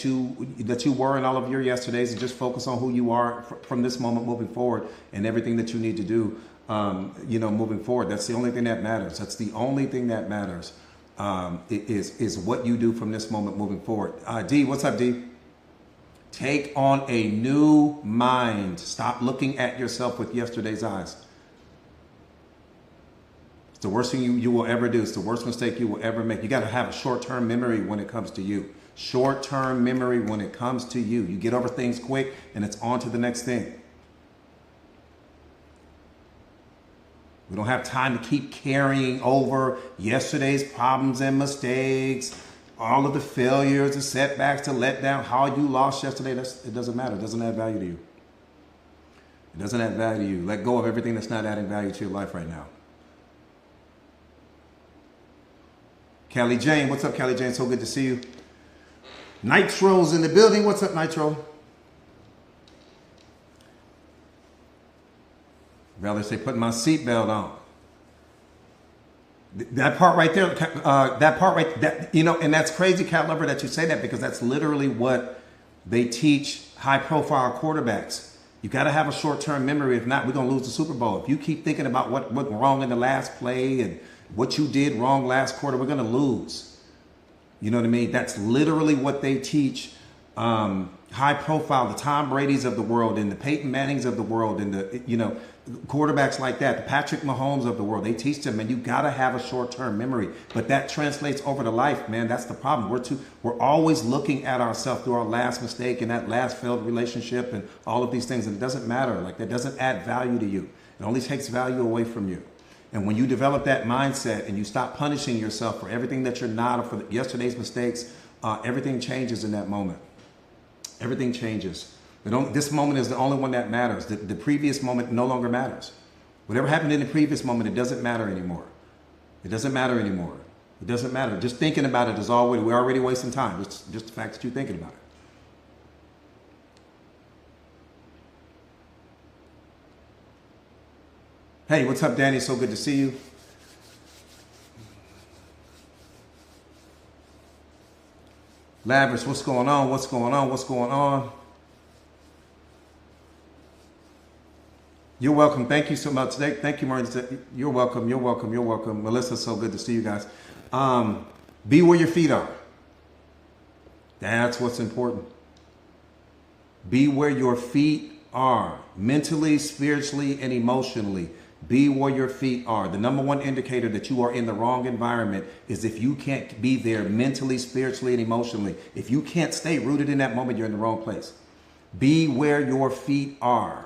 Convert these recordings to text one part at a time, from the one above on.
that you were in all of your yesterdays, and just focus on who you are from this moment moving forward, and everything that you need to do, moving forward. That's the only thing that matters. That's the only thing that matters. Is what you do from this moment moving forward. D, what's up, D? Take on a new mind. Stop looking at yourself with yesterday's eyes. It's the worst thing you will ever do. It's the worst mistake you will ever make. You got to have a short-term memory when it comes to you. Short-term memory when it comes to you. You get over things quick and it's on to the next thing. We don't have time to keep carrying over yesterday's problems and mistakes, all of the failures, the setbacks, the letdown, how you lost yesterday. It doesn't matter. It doesn't add value to you. It doesn't add value to you. Let go of everything that's not adding value to your life right now. Callie Jane, what's up, Callie Jane? So good to see you. Nitro's in the building. What's up, Nitro? Rather say putting my seatbelt on. That part right there, and that's crazy, Cat Lover, that you say that, because that's literally what they teach high-profile quarterbacks. You got to have a short-term memory. If not, we're going to lose the Super Bowl. If you keep thinking about what went wrong in the last play and what you did wrong last quarter, we're going to lose. You know what I mean? That's literally what they teach high-profile, the Tom Brady's of the world and the Peyton Mannings of the world and the, quarterbacks like that, the Patrick Mahomes of the world. They teach them, and you got to have a short-term memory. But that translates over to life, man. That's the problem. We're always looking at ourselves through our last mistake and that last failed relationship and all of these things, and it doesn't matter. Like, that doesn't add value to you. It only takes value away from you. And when you develop that mindset and you stop punishing yourself for everything that you're not, or for yesterday's mistakes, everything changes in that moment. Everything changes. This moment is the only one that matters. The previous moment no longer matters. Whatever happened in the previous moment, it doesn't matter anymore. It doesn't matter anymore. It doesn't matter. Just thinking about it is already, we're already wasting time. Just the fact that you're thinking about it. Hey, what's up, Danny? So good to see you. Lavish, what's going on? What's going on? What's going on? You're welcome. Thank you so much. Thank you, Martin. You're welcome. You're welcome. You're welcome. Melissa, so good to see you guys. Be where your feet are. That's what's important. Be where your feet are. Mentally, spiritually, and emotionally. Be where your feet are. The number one indicator that you are in the wrong environment is if you can't be there mentally, spiritually, and emotionally. If you can't stay rooted in that moment, you're in the wrong place. Be where your feet are.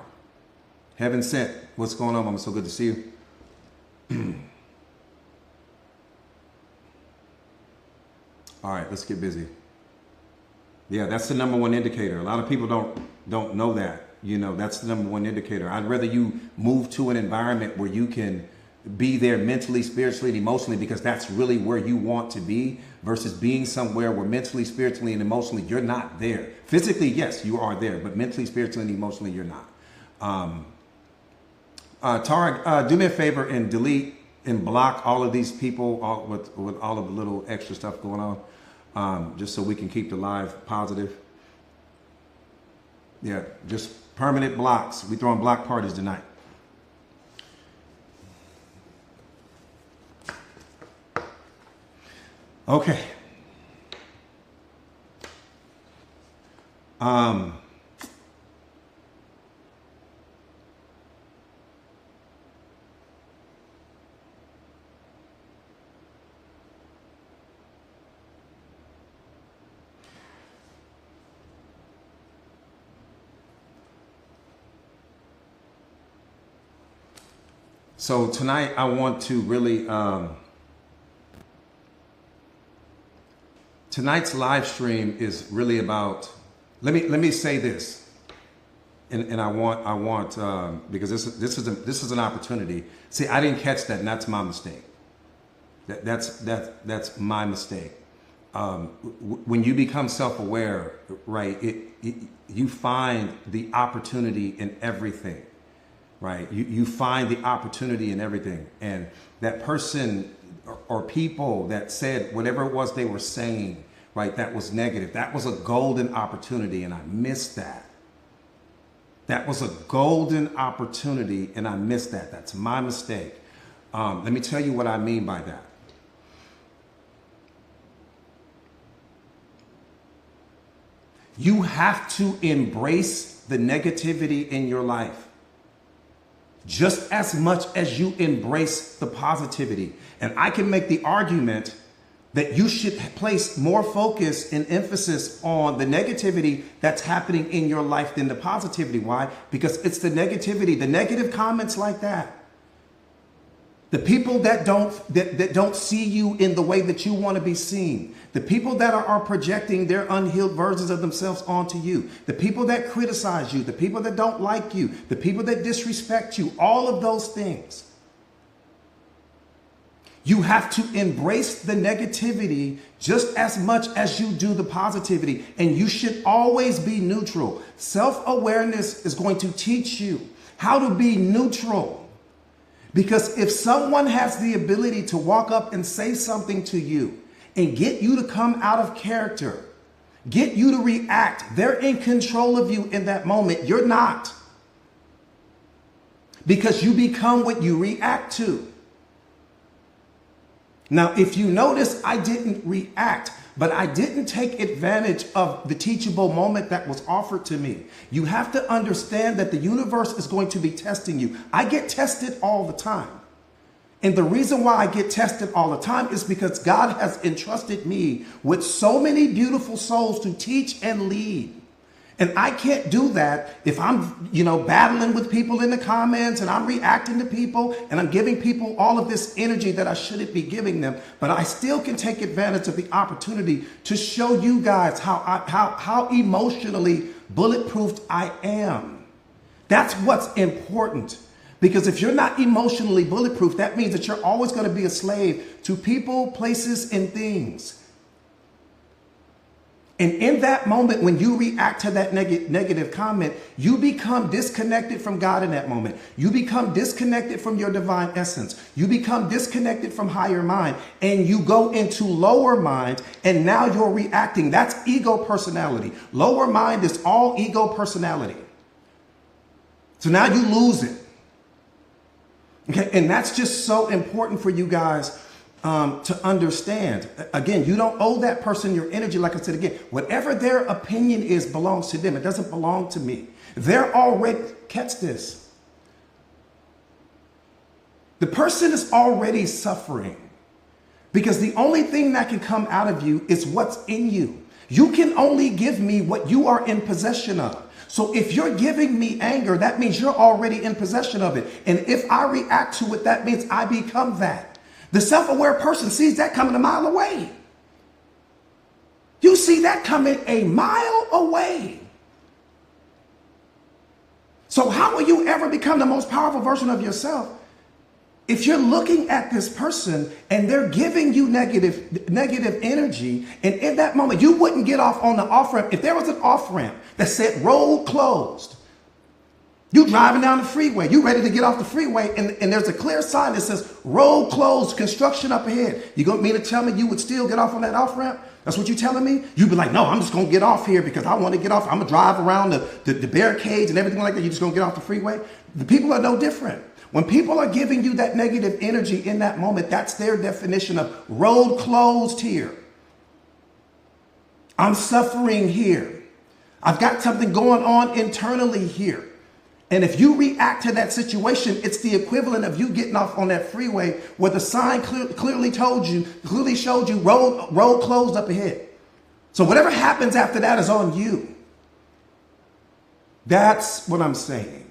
Heaven sent. What's going on, Mama? So good to see you. All right, let's get busy. Yeah, that's the number one indicator. A lot of people don't know that. That's the number one indicator. I'd rather you move to an environment where you can be there mentally, spiritually, and emotionally, because that's really where you want to be, versus being somewhere where mentally, spiritually, and emotionally you're not there. Physically, yes, you are there, but mentally, spiritually, and emotionally you're not. Tara, do me a favor and delete and block all of these people with all of the little extra stuff going on, just so we can keep the live positive. Yeah, just permanent blocks. We throwing block parties tonight. Okay. So tonight I want to really, tonight's live stream is really about, let me say this, and I want because this is an opportunity. See, I didn't catch that, and that's my mistake. That's my mistake. When you become self-aware, right, you find the opportunity in everything. Right, you find the opportunity in everything, and that person or people that said whatever it was they were saying, right? That was negative. That was a golden opportunity, and I missed that. That was a golden opportunity, and I missed that. That's my mistake. Let me tell you what I mean by that. You have to embrace the negativity in your life just as much as you embrace the positivity. And I can make the argument that you should place more focus and emphasis on the negativity that's happening in your life than the positivity. Why? Because it's the negativity, the negative comments like that. The people that don't see you in the way that you want to be seen. The people that are projecting their unhealed versions of themselves onto you. The people that criticize you. The people that don't like you. The people that disrespect you. All of those things. You have to embrace the negativity just as much as you do the positivity. And you should always be neutral. Self-awareness is going to teach you how to be neutral. Because if someone has the ability to walk up and say something to you and get you to come out of character, get you to react, they're in control of you in that moment. You're not. Because you become what you react to. Now, if you notice, I didn't react, but I didn't take advantage of the teachable moment that was offered to me. You have to understand that the universe is going to be testing you. I get tested all the time. And the reason why I get tested all the time is because God has entrusted me with so many beautiful souls to teach and lead. And I can't do that if I'm, battling with people in the comments and I'm reacting to people and I'm giving people all of this energy that I shouldn't be giving them. But I still can take advantage of the opportunity to show you guys how emotionally bulletproofed I am. That's what's important. Because if you're not emotionally bulletproof, that means that you're always going to be a slave to people, places, and things. And in that moment, when you react to that negative comment, you become disconnected from God in that moment. You become disconnected from your divine essence. You become disconnected from higher mind, and you go into lower mind, and now you're reacting. That's ego personality. Lower mind is all ego personality. So now you lose it. Okay, and that's just so important for you guys to understand. Again, you don't owe that person your energy. Like I said again, whatever their opinion is belongs to them. It doesn't belong to me. They're already, catch this. The person is already suffering because the only thing that can come out of you is what's in you. You can only give me what you are in possession of. So if you're giving me anger, that means you're already in possession of it. And if I react to it, that means I become that. The self-aware person sees that coming a mile away. You see that coming a mile away. So how will you ever become the most powerful version of yourself if you're looking at this person and they're giving you negative energy? And in that moment, you wouldn't get off on the off ramp. If there was an off ramp that said road closed, you driving down the freeway, you ready to get off the freeway, and there's a clear sign that says road closed, construction up ahead. You gonna mean to tell me you would still get off on that off ramp? That's what you're telling me? You'd be like, no, I'm just gonna get off here because I want to get off. I'm gonna drive around the barricades and everything like that. You're just gonna get off the freeway? The people are no different. When people are giving you that negative energy in that moment, that's their definition of road closed here. I'm suffering here. I've got something going on internally here. And if you react to that situation, it's the equivalent of you getting off on that freeway where the sign clearly showed you road closed up ahead. So whatever happens after that is on you. That's what I'm saying.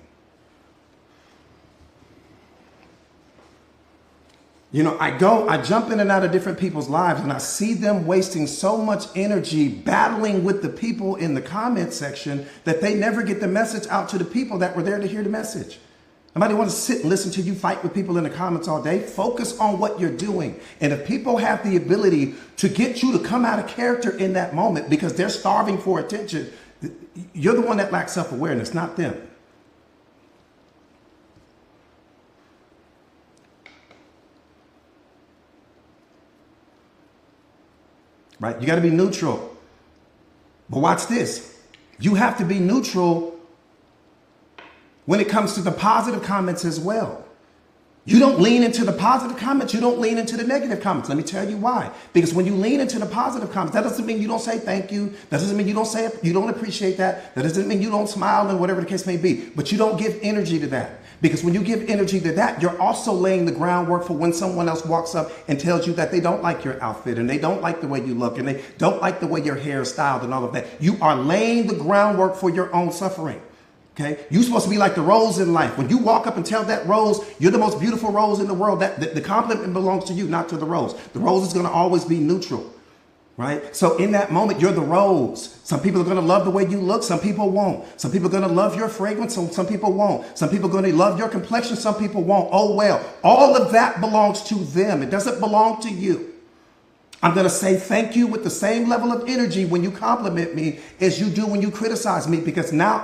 I jump in and out of different people's lives and I see them wasting so much energy battling with the people in the comment section that they never get the message out to the people that were there to hear the message. Nobody wants to sit and listen to you fight with people in the comments all day. Focus on what you're doing. And if people have the ability to get you to come out of character in that moment because they're starving for attention, you're the one that lacks self-awareness, not them. right? You got to be neutral. But watch this. You have to be neutral when it comes to the positive comments as well. You don't lean into the positive comments. You don't lean into the negative comments. Let me tell you why. Because when you lean into the positive comments, that doesn't mean you don't say thank you. That doesn't mean you don't appreciate that. That doesn't mean you don't smile and whatever the case may be. But you don't give energy to that. Because when you give energy to that, you're also laying the groundwork for when someone else walks up and tells you that they don't like your outfit and they don't like the way you look and they don't like the way your hair is styled and all of that. You are laying the groundwork for your own suffering. Okay, you're supposed to be like the rose in life. When you walk up and tell that rose, you're the most beautiful rose in the world, that the compliment belongs to you, not to the rose. The rose is going to always be neutral, right? So in that moment, you're the rose. Some people are going to love the way you look. Some people won't. Some people are going to love your fragrance. Some people won't. Some people are going to love your complexion. Some people won't. Oh, well, all of that belongs to them. It doesn't belong to you. I'm going to say thank you with the same level of energy when you compliment me as you do when you criticize me, because now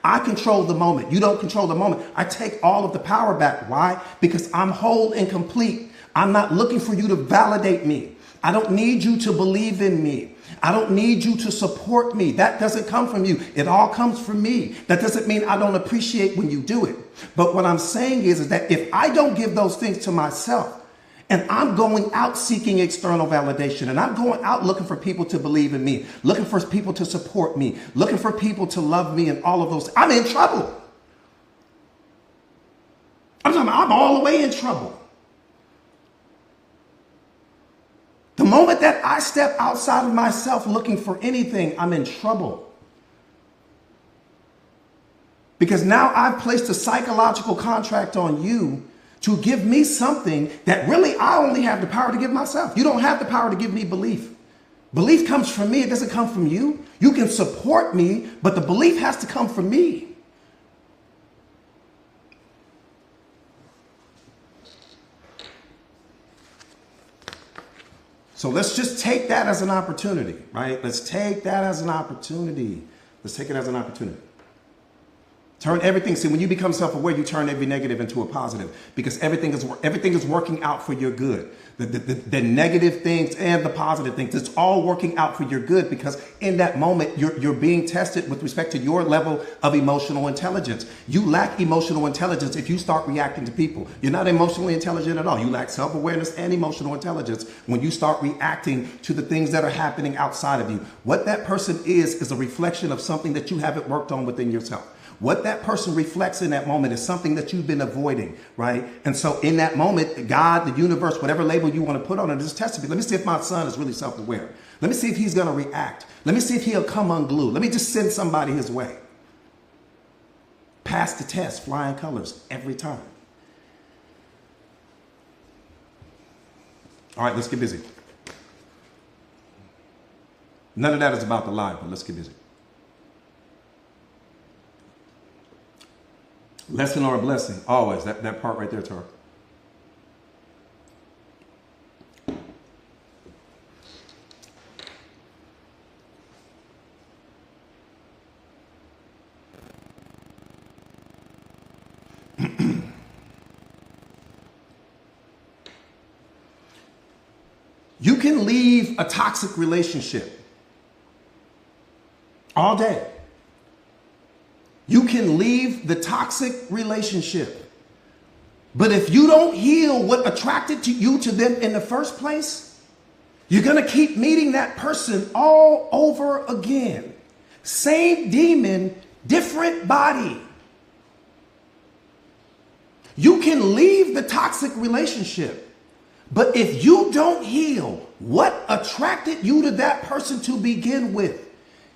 I control the moment. You don't control the moment. I take all of the power back. Why? Because I'm whole and complete. I'm not looking for you to validate me. I don't need you to believe in me. I don't need you to support me. That doesn't come from you. It all comes from me. That doesn't mean I don't appreciate when you do it. But what I'm saying is that if I don't give those things to myself, and I'm going out seeking external validation, and I'm going out looking for people to believe in me, looking for people to support me, looking for people to love me, and all of those, I'm in trouble. I'm all the way in trouble. The moment that I step outside of myself looking for anything, I'm in trouble. Because now I've placed a psychological contract on you to give me something that really I only have the power to give myself. You don't have the power to give me belief. Belief comes from me. It doesn't come from you. You can support me, but the belief has to come from me. So let's just take that as an opportunity, right? Let's take that as an opportunity. Let's take it as an opportunity. Turn everything. See, when you become self-aware, you turn every negative into a positive, because everything is working out for your good. The negative things and the positive things, it's all working out for your good, because in that moment, you're being tested with respect to your level of emotional intelligence. You lack emotional intelligence if you start reacting to people. You're not emotionally intelligent at all. You lack self-awareness and emotional intelligence when you start reacting to the things that are happening outside of you. What that person is a reflection of something that you haven't worked on within yourself. What that person reflects in that moment is something that you've been avoiding, right? And so in that moment, God, the universe, whatever label you want to put on it, just test me. Let me see if my son is really self-aware. Let me see if he's going to react. Let me see if he'll come unglued. Let me just send somebody his way. Pass the test, flying colors, every time. All right, let's get busy. None of that is about the lie, but let's get busy. Lesson or a blessing, always. That part right there, Tara. You can leave a toxic relationship all day. You can leave the toxic relationship. But if you don't heal what attracted you to them in the first place, you're going to keep meeting that person all over again. Same demon, different body. You can leave the toxic relationship, but if you don't heal what attracted you to that person to begin with,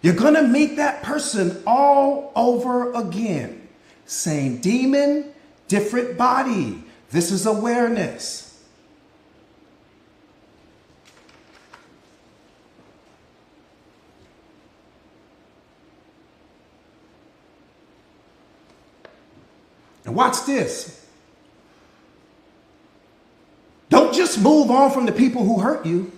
you're going to meet that person all over again. Same demon, different body. This is awareness. And watch this. Don't just move on from the people who hurt you.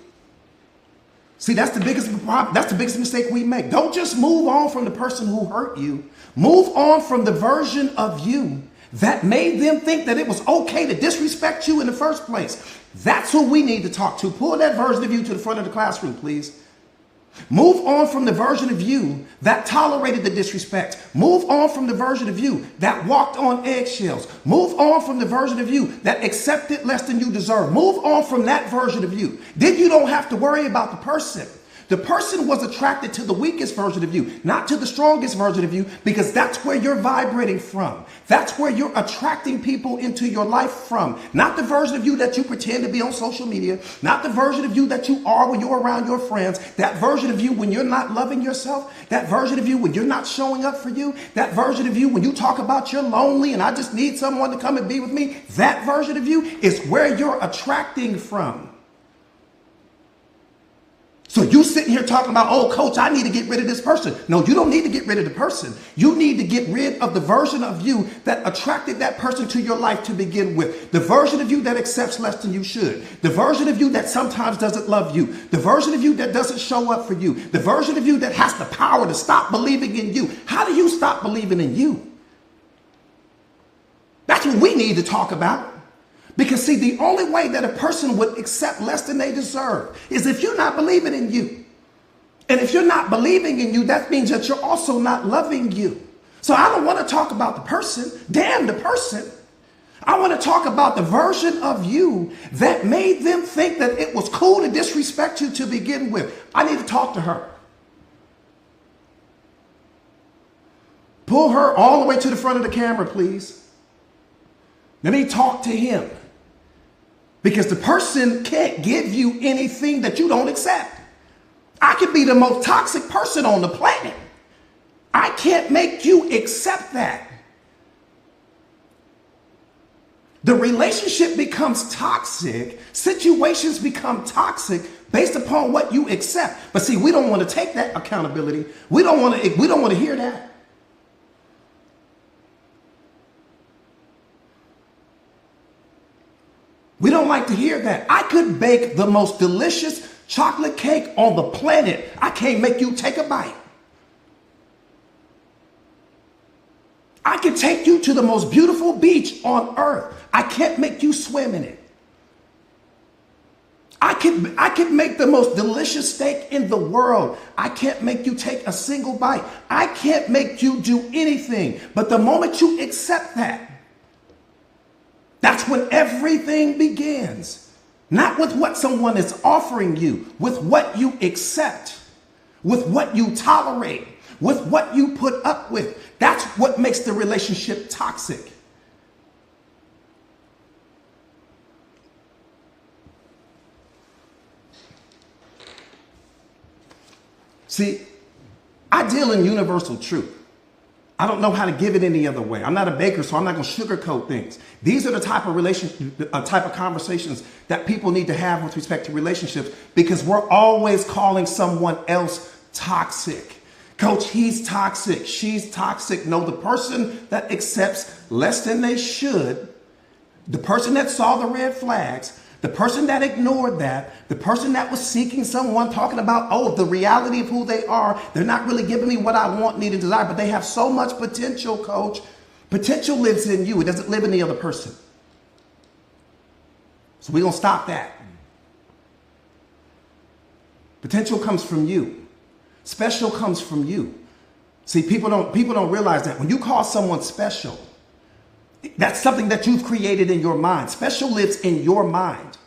See, that's the biggest problem. That's the biggest mistake we make. Don't just move on from the person who hurt you. Move on from the version of you that made them think that it was okay to disrespect you in the first place. That's who we need to talk to. Pull that version of you to the front of the classroom, please. Move on from the version of you that tolerated the disrespect. Move on from the version of you that walked on eggshells. Move on from the version of you that accepted less than you deserve. Move on from that version of you. Then you don't have to worry about the person. The person was attracted to the weakest version of you, not to the strongest version of you, because that's where you're vibrating from. That's where you're attracting people into your life from. Not the version of you that you pretend to be on social media, not the version of you that you are when you're around your friends, that version of you when you're not loving yourself, that version of you when you're not showing up for you, that version of you when you talk about you're lonely and I just need someone to come and be with me. That version of you is where you're attracting from. So you sitting here talking about, oh, coach, I need to get rid of this person. No, you don't need to get rid of the person. You need to get rid of the version of you that attracted that person to your life to begin with. The version of you that accepts less than you should. The version of you that sometimes doesn't love you. The version of you that doesn't show up for you. The version of you that has the power to stop believing in you. How do you stop believing in you? That's what we need to talk about. Because see, the only way that a person would accept less than they deserve is if you're not believing in you. And if you're not believing in you, that means that you're also not loving you. So I don't want to talk about the person. Damn the person. I want to talk about the version of you that made them think that it was cool to disrespect you to begin with. I need to talk to her. Pull her all the way to the front of the camera, please. Let me talk to him. Because the person can't give you anything that you don't accept. I could be the most toxic person on the planet. I can't make you accept that. The relationship becomes toxic. Situations become toxic based upon what you accept. But see, we don't want to take that accountability. We don't want to hear that. We don't like to hear that. I could bake the most delicious chocolate cake on the planet. I can't make you take a bite. I can take you to the most beautiful beach on earth. I can't make you swim in it. I can make the most delicious steak in the world. I can't make you take a single bite. I can't make you do anything. But the moment you accept that, that's when everything begins. Not with what someone is offering you, with what you accept, with what you tolerate, with what you put up with. That's what makes the relationship toxic. See, I deal in universal truth. I don't know how to give it any other way. I'm not a baker, so I'm not going to sugarcoat things. These are the type of conversations that people need to have with respect to relationships, because we're always calling someone else toxic. Coach, he's toxic. She's toxic. No, the person that accepts less than they should, the person that saw the red flags, the person that ignored that, the person that was seeking someone, talking about, oh, the reality of who they are, they're not really giving me what I want, need, and desire, but they have so much potential, coach. Potential lives in you. It doesn't live in the other person. So we're going to stop that. Potential comes from you. Special comes from you. See, people don't realize that. When you call someone special, that's something that you've created in your mind. Special lives in your mind.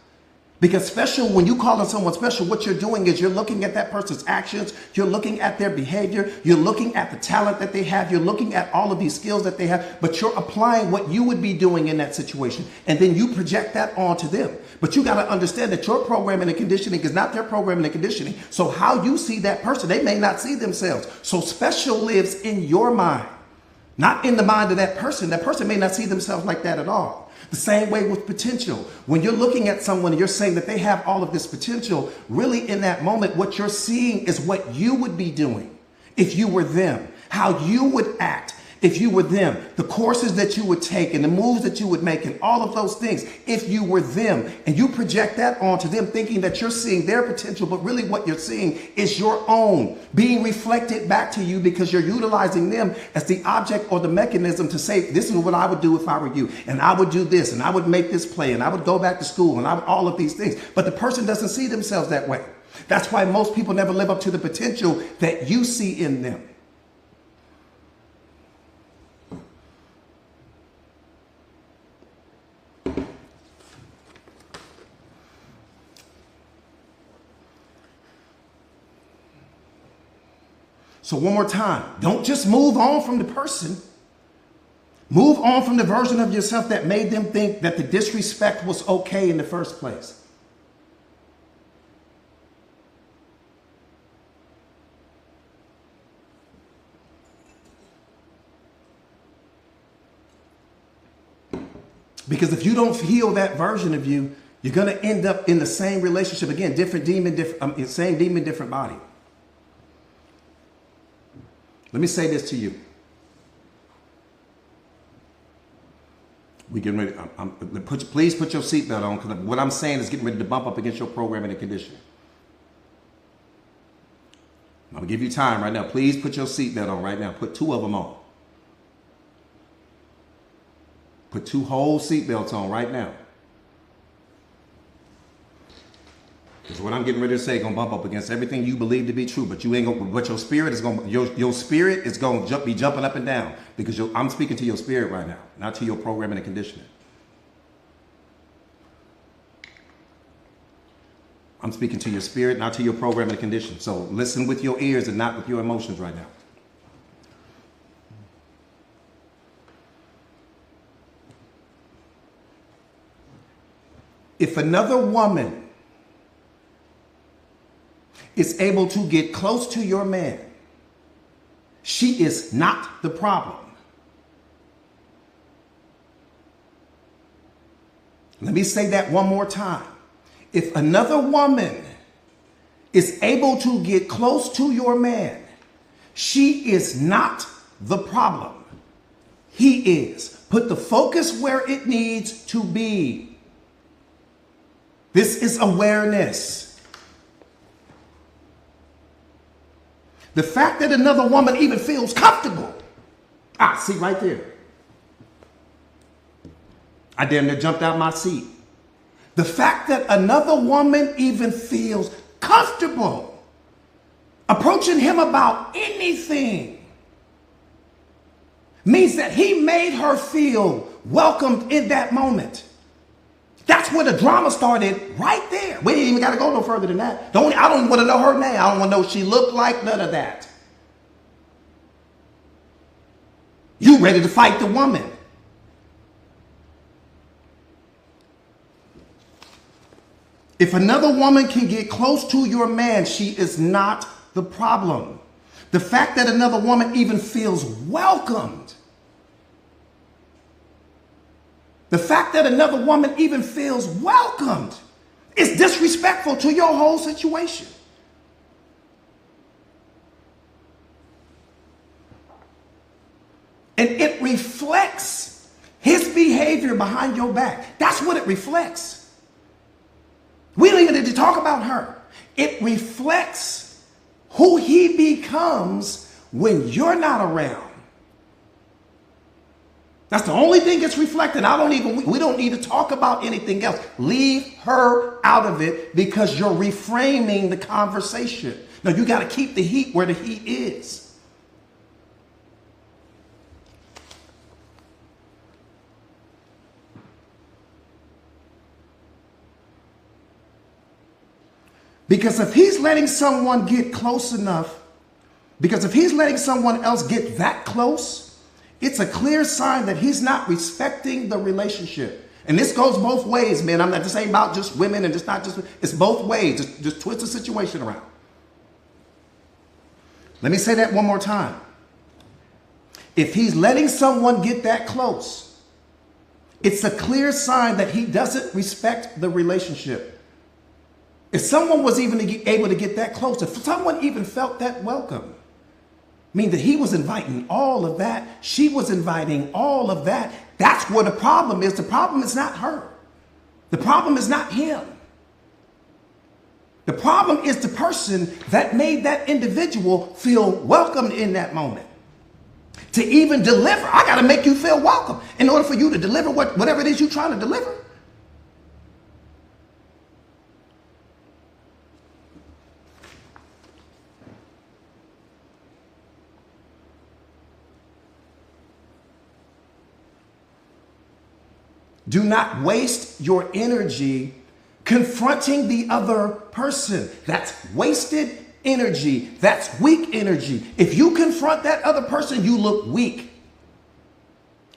Because special, when you call on someone special, what you're doing is you're looking at that person's actions. You're looking at their behavior. You're looking at the talent that they have. You're looking at all of these skills that they have. But you're applying what you would be doing in that situation. And then you project that onto them. But you got to understand that your programming and conditioning is not their programming and conditioning. So how you see that person, they may not see themselves. So special lives in your mind. Not in the mind of that person. That person may not see themselves like that at all. The same way with potential. When you're looking at someone and you're saying that they have all of this potential, really in that moment, what you're seeing is what you would be doing if you were them, how you would act if you were them, the courses that you would take and the moves that you would make and all of those things if you were them. And you project that onto them thinking that you're seeing their potential, but really what you're seeing is your own being reflected back to you, because you're utilizing them as the object or the mechanism to say, this is what I would do if I were you. And I would do this, and I would make this play, and I would go back to school, and I would all of these things. But the person doesn't see themselves that way. That's why most people never live up to the potential that you see in them. So one more time, don't just move on from the person. Move on from the version of yourself that made them think that the disrespect was okay in the first place. Because if you don't heal that version of you, you're going to end up in the same relationship again, different demon, same demon, different body. Let me say this to you. We getting ready. Please put your seatbelt on, because what I'm saying is getting ready to bump up against your programming and conditioning. I'm gonna give you time right now. Please put your seatbelt on right now. Put 2 of them on. Put 2 whole seatbelts on right now. Because what I'm getting ready to say gonna bump up against everything you believe to be true, but you ain't gonna. But your spirit is gonna. Your spirit is gonna be jumping up and down, because I'm speaking to your spirit right now, not to your programming and conditioning. I'm speaking to your spirit, not to your programming and conditioning. So listen with your ears and not with your emotions right now. If another woman is able to get close to your man, she is not the problem. Let me say that one more time. If another woman is able to get close to your man, she is not the problem. He is. Put the focus where it needs to be. This is awareness. The fact that another woman even feels comfortable. See right there. I damn near jumped out my seat. The fact that another woman even feels comfortable approaching him about anything means that he made her feel welcomed in that moment. That's where the drama started, right there. We ain't even got to go no further than that. I don't want to know her name. I don't want to know what she looked like, none of that. You ready to fight the woman. If another woman can get close to your man, she is not the problem. The fact that another woman even feels welcomed, the fact that another woman even feels welcomed is disrespectful to your whole situation. And it reflects his behavior behind your back. That's what it reflects. We don't even need to talk about her. It reflects who he becomes when you're not around. That's the only thing it's reflecting. We don't need to talk about anything else. Leave her out of it, because you're reframing the conversation. Now you got to keep the heat where the heat is. Because if he's letting someone get close enough, because if he's letting someone else get that close, it's a clear sign that he's not respecting the relationship. And this goes both ways, man. I'm not just saying about just women, and just not just, it's both ways. Just twist the situation around. Let me say that one more time. If he's letting someone get that close, it's a clear sign that he doesn't respect the relationship. If someone was even able to get that close, if someone even felt that welcome, mean that he was inviting all of that, she was inviting all of that. That's where the problem is. The problem is not her. The problem is not him. The problem is the person that made that individual feel welcomed in that moment. To even deliver, I got to make you feel welcome in order for you to deliver whatever it is you're trying to deliver. Do not waste your energy confronting the other person. That's wasted energy. That's weak energy. If you confront that other person, you look weak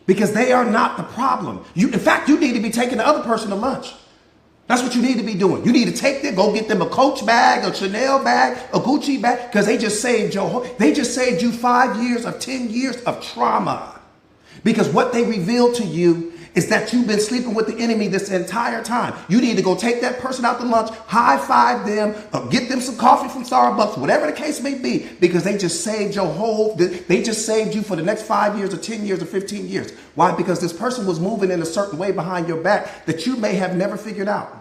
because they are not the problem. In fact, you need to be taking the other person to lunch. That's what you need to be doing. You need to take them, go get them a Coach bag, a Chanel bag, a Gucci bag, because they just saved you 5 years of 10 years of trauma. Because what they revealed to you is that you've been sleeping with the enemy this entire time. You need to go take that person out to lunch, high five them, or get them some coffee from Starbucks, whatever the case may be, because they just saved they just saved you for the next 5 years or 10 years or 15 years. Why? Because this person was moving in a certain way behind your back that you may have never figured out.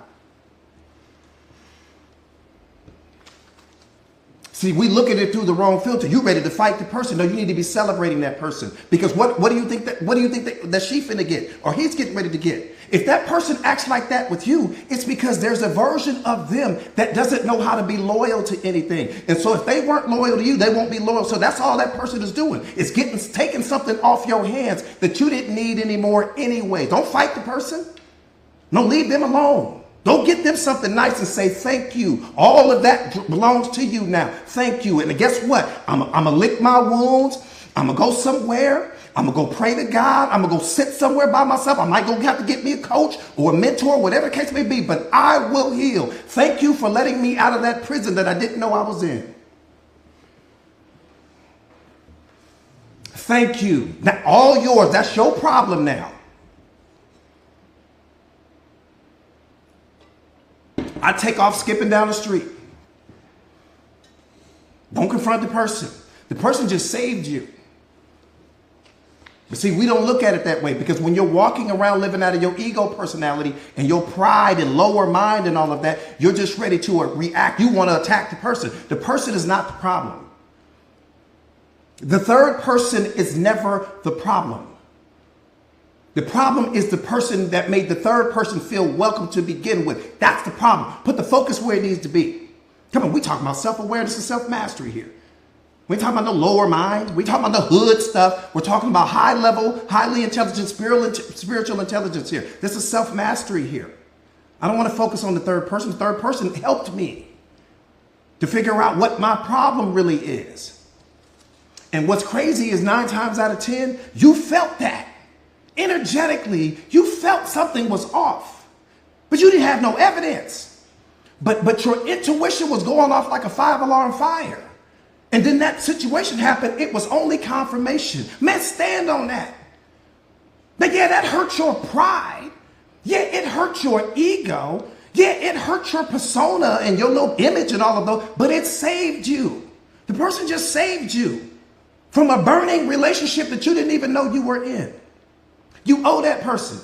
See, we look at it through the wrong filter. You ready to fight the person? No, you need to be celebrating that person, because what do you think that she finna get, or he's getting ready to get? If that person acts like that with you, it's because there's a version of them that doesn't know how to be loyal to anything. And so if they weren't loyal to you, they won't be loyal. So that's all that person is doing. It's taking something off your hands that you didn't need anymore anyway. Don't fight the person. No, leave them alone. Don't get them something nice and say, thank you. All of that belongs to you now. Thank you. And guess what? I'm going to lick my wounds. I'm going to go somewhere. I'm going to go pray to God. I'm going to go sit somewhere by myself. I might go have to get me a coach or a mentor, whatever the case may be, but I will heal. Thank you for letting me out of that prison that I didn't know I was in. Thank you. Now, all yours. That's your problem now. I take off skipping down the street. Don't confront the person. The person just saved you. But see, we don't look at it that way, because when you're walking around living out of your ego personality and your pride and lower mind and all of that, you're just ready to react. You want to attack the person. The person is not the problem. The third person is never the problem. The problem is the person that made the third person feel welcome to begin with. That's the problem. Put the focus where it needs to be. Come on, we talking about self-awareness and self-mastery here. We ain't talking about the lower mind. We talking about the hood stuff. We're talking about high level, highly intelligent, spiritual intelligence here. This is self-mastery here. I don't want to focus on the third person. The third person helped me to figure out what my problem really is. And what's crazy is 9 times out of 10, you felt that. Energetically, you felt something was off, but you didn't have no evidence. But your intuition was going off like a 5-alarm fire. And then that situation happened. It was only confirmation. Man, stand on that. But yeah, that hurt your pride. Yeah, it hurt your ego. Yeah, it hurt your persona and your little image and all of those, but it saved you. The person just saved you from a burning relationship that you didn't even know you were in. You owe that person.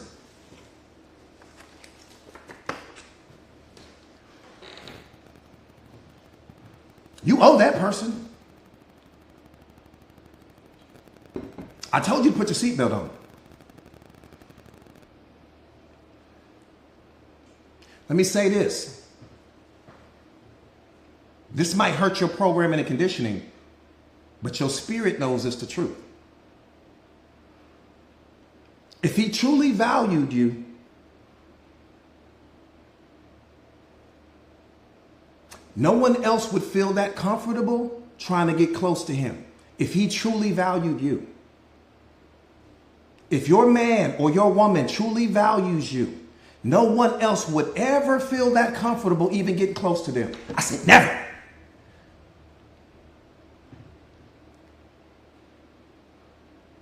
You owe that person. I told you to put your seatbelt on. Let me say this. This might hurt your programming and conditioning, but your spirit knows it's the truth. If he truly valued you, no one else would feel that comfortable trying to get close to him. If he truly valued you. If your man or your woman truly values you, no one else would ever feel that comfortable even getting close to them. I said never.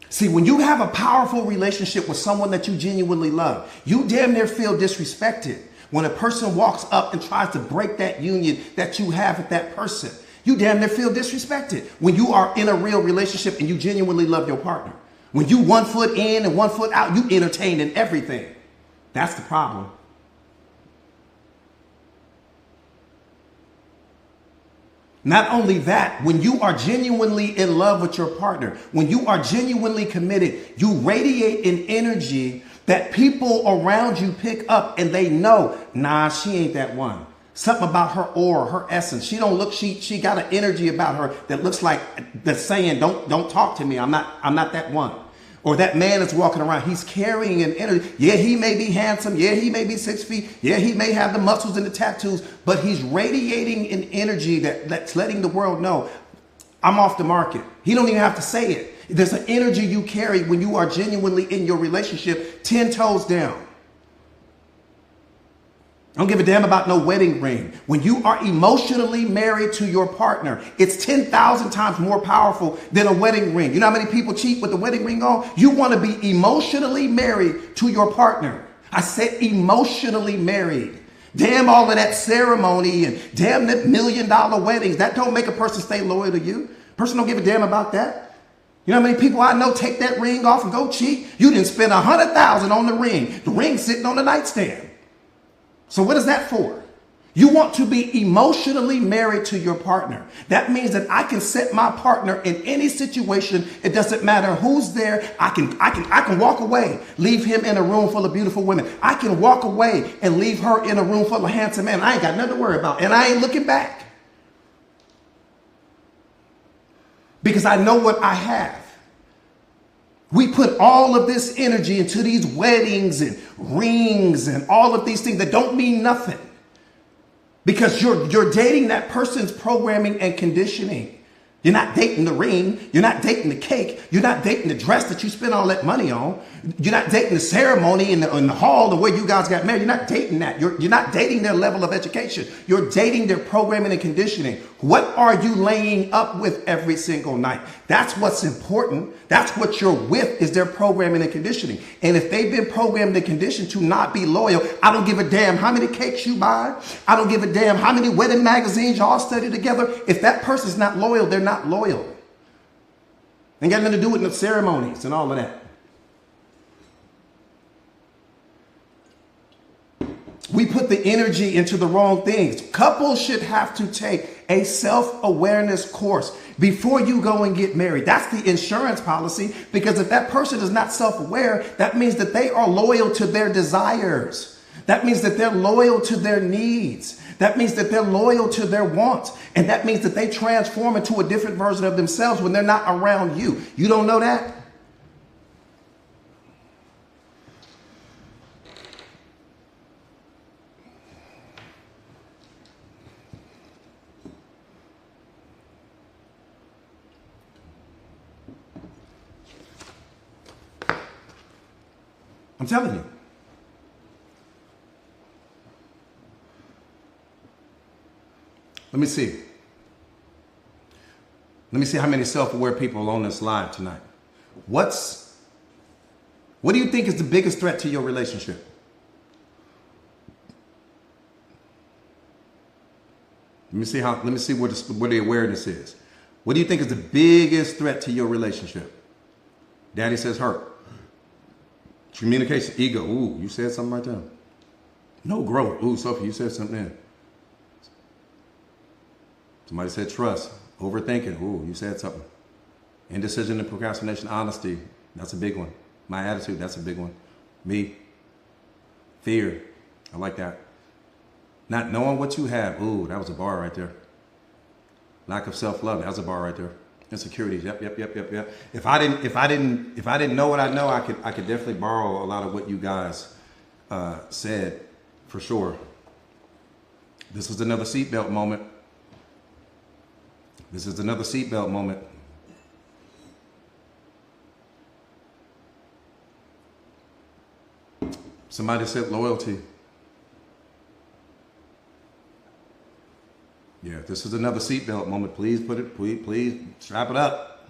See, when you have a powerful relationship with someone that you genuinely love, you damn near feel disrespected when a person walks up and tries to break that union that you have with that person. You damn near feel disrespected when you are in a real relationship and you genuinely love your partner. When you 1 foot in and 1 foot out, you entertain in everything. That's the problem. Not only that, when you are genuinely in love with your partner, when you are genuinely committed, you radiate an energy that people around you pick up and they know, nah, she ain't that one. Something about her aura, her essence. She don't look, she got an energy about her that looks like that's saying, don't talk to me. I'm not that one. or that man is walking around, he's carrying an energy. Yeah, he may be handsome. Yeah, he may be 6 feet. Yeah, he may have the muscles and the tattoos, but he's radiating an energy that's letting the world know, I'm off the market. He don't even have to say it. There's an energy you carry when you are genuinely in your relationship, 10 toes down. I don't give a damn about no wedding ring. When you are emotionally married to your partner, it's 10,000 times more powerful than a wedding ring. You know how many people cheat with the wedding ring on? You want to be emotionally married to your partner. I said emotionally married. Damn all of that ceremony and damn that $1 million weddings. That don't make a person stay loyal to you. Person don't give a damn about that. You know how many people I know take that ring off and go cheat? You didn't spend $100,000 on the ring. The ring's sitting on the nightstand. So what is that for? You want to be emotionally married to your partner. That means that I can set my partner in any situation. It doesn't matter who's there. I can walk away, leave him in a room full of beautiful women. I can walk away and leave her in a room full of handsome men. I ain't got nothing to worry about. And I ain't looking back. Because I know what I have. We put all of this energy into these weddings and rings and all of these things that don't mean nothing. Because you're dating that person's programming and conditioning. You're not dating the ring. You're not dating the cake. You're not dating the dress that you spent all that money on. You're not dating the ceremony in the hall, the way you guys got married. You're not dating that. You're not dating their level of education. You're dating their programming and conditioning. What are you laying up with every single night? That's what's important. That's what you're with, is their programming and conditioning. And if they've been programmed and conditioned to not be loyal, I don't give a damn how many cakes you buy. I don't give a damn how many wedding magazines y'all study together. If that person's not loyal, they're not loyal. Ain't got nothing to do with the ceremonies and all of that. We put the energy into the wrong things. Couples should have to take a self-awareness course before you go and get married. That's the insurance policy, because if that person is not self-aware, that means that they are loyal to their desires. That means that they're loyal to their needs. That means that they're loyal to their wants. And that means that they transform into a different version of themselves when they're not around you. You don't know that? I'm telling you. Let me see. Let me see how many self-aware people are on this live tonight. What do you think is the biggest threat to your relationship? Let me see where the awareness is. What do you think is the biggest threat to your relationship? Daddy says hurt. Communication, ego. Ooh, you said something right there. No growth. Ooh, Sophie, you said something there. Somebody said trust. Overthinking. Ooh, you said something. Indecision and procrastination. Honesty. That's a big one. My attitude. That's a big one. Me. Fear. I like that. Not knowing what you have. Ooh, that was a bar right there. Lack of self-love. That's a bar right there. Insecurities. Yep. If I didn't know what I know, I could definitely borrow a lot of what you guys said, for sure. This is another seatbelt moment. This is another seatbelt moment. Somebody said loyalty. Yeah, this is another seatbelt moment. Please please strap it up.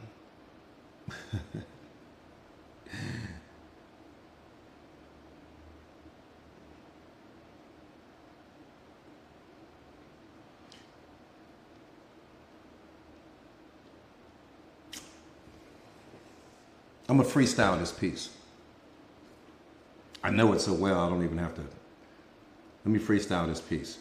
I'm gonna freestyle this piece. I know it so well, I don't even have to. Let me freestyle this piece.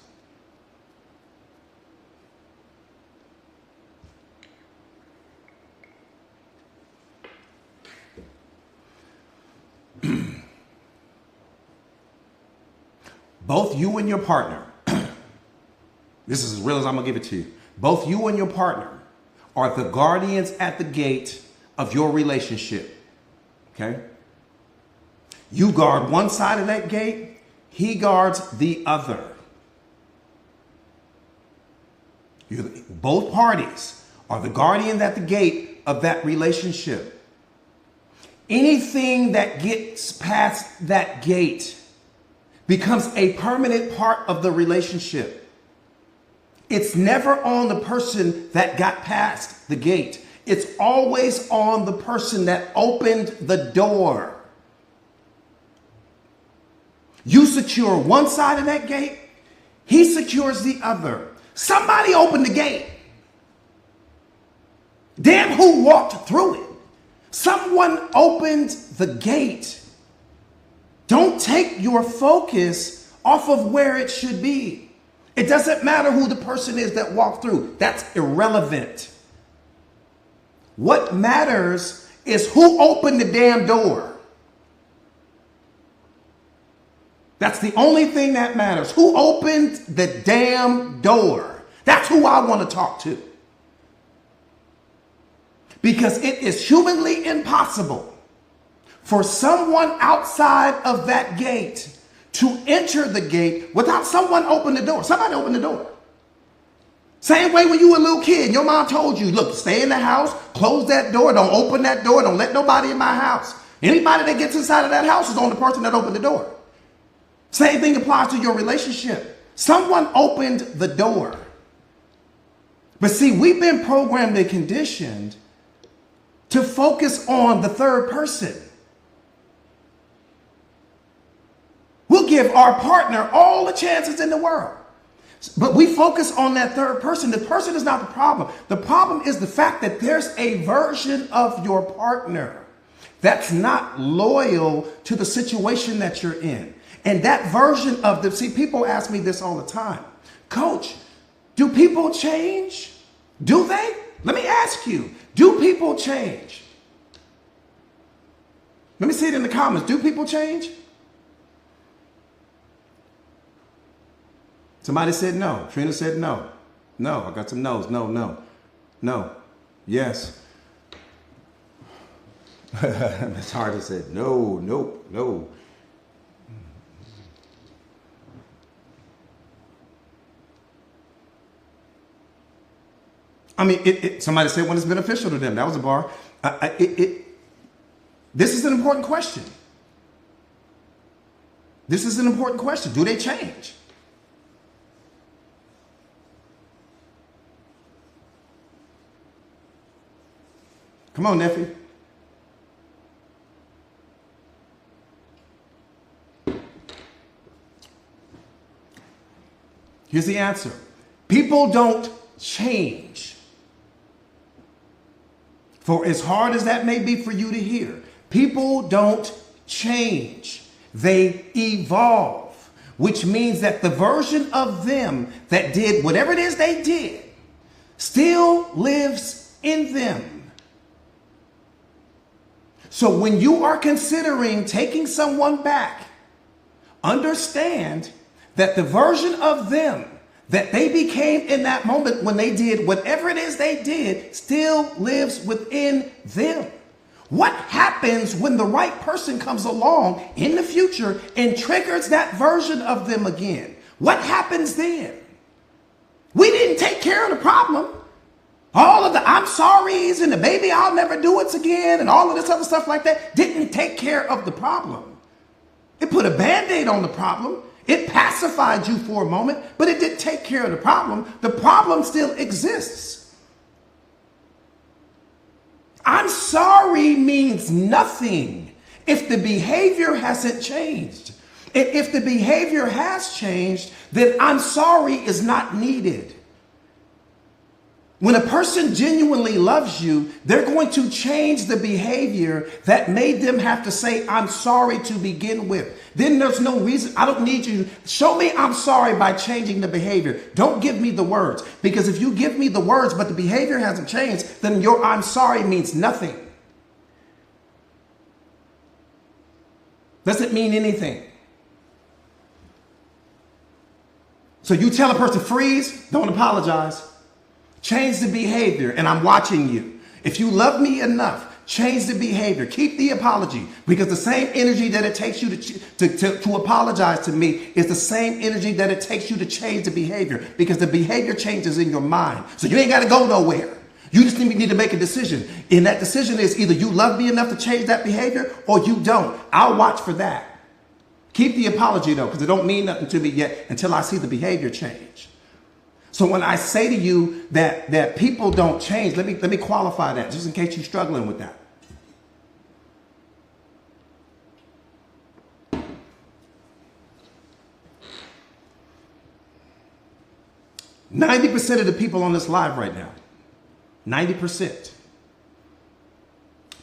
Both you and your partner, this is as real as I'm gonna give it to you. Both you and your partner are the guardians at the gate of your relationship. Okay? You guard one side of that gate, he guards the other. Both parties are the guardian at the gate of that relationship. Anything that gets past that gate becomes a permanent part of the relationship. It's never on the person that got past the gate. It's always on the person that opened the door. You secure one side of that gate, he secures the other. Somebody opened the gate. Damn, who walked through it? Someone opened the gate. Don't take your focus off of where it should be. It doesn't matter who the person is that walked through. That's irrelevant. What matters is who opened the damn door. That's the only thing that matters. Who opened the damn door? That's who I want to talk to. Because it is humanly impossible for someone outside of that gate to enter the gate without someone opening the door. Somebody open the door. Same way when you were a little kid, your mom told you, look, stay in the house, close that door, don't open that door, don't let nobody in my house. Anybody that gets inside of that house is on the person that opened the door. Same thing applies to your relationship. Someone opened the door. But see, we've been programmed and conditioned to focus on the third person. We'll give our partner all the chances in the world. But we focus on that third person. The person is not the problem. The problem is the fact that there's a version of your partner that's not loyal to the situation that you're in. And that version of the, see, people ask me this all the time. Coach, do people change? Do they? Let me ask you, do people change? Let me see it in the comments. Do people change? Somebody said no. Trina said no. No, I got some no's. No, no, no, yes. Miss Harder said no, nope, no. I mean, somebody said when it's beneficial to them. That was a bar. This is an important question. This is an important question. Do they change? Come on, nephew. Here's the answer. People don't change. For as hard as that may be for you to hear, people don't change. They evolve, which means that the version of them that did whatever it is they did still lives in them. So when you are considering taking someone back, understand that the version of them that they became in that moment when they did whatever it is they did still lives within them. What happens when the right person comes along in the future and triggers that version of them again? What happens then? We didn't take care of the problem. All of the I'm sorry's and the baby I'll never do it again and all of this other stuff like that didn't take care of the problem. It put a Band-Aid on the problem. It pacified you for a moment, but it didn't take care of the problem. The problem still exists. I'm sorry means nothing if the behavior hasn't changed. If the behavior has changed, then I'm sorry is not needed. When a person genuinely loves you, they're going to change the behavior that made them have to say, I'm sorry to begin with. Then there's no reason. I don't need you. Show me I'm sorry by changing the behavior. Don't give me the words. Because if you give me the words, but the behavior hasn't changed, then your I'm sorry means nothing. Doesn't mean anything. So you tell a person freeze, don't apologize. Change the behavior, and I'm watching you. If you love me enough Change the behavior. Keep the apology, because the same energy that it takes you to apologize to me is the same energy that it takes you to change the behavior, because the behavior changes in your mind. So you ain't got to go nowhere. You just need to make a decision. And that decision is either you love me enough to change that behavior or you don't. I'll watch for that. Keep the apology though, because it don't mean nothing to me yet until I see the behavior change. So when I say to you that people don't change, let me qualify that just in case you're struggling with that. %90 of the people on this live right now, 90%,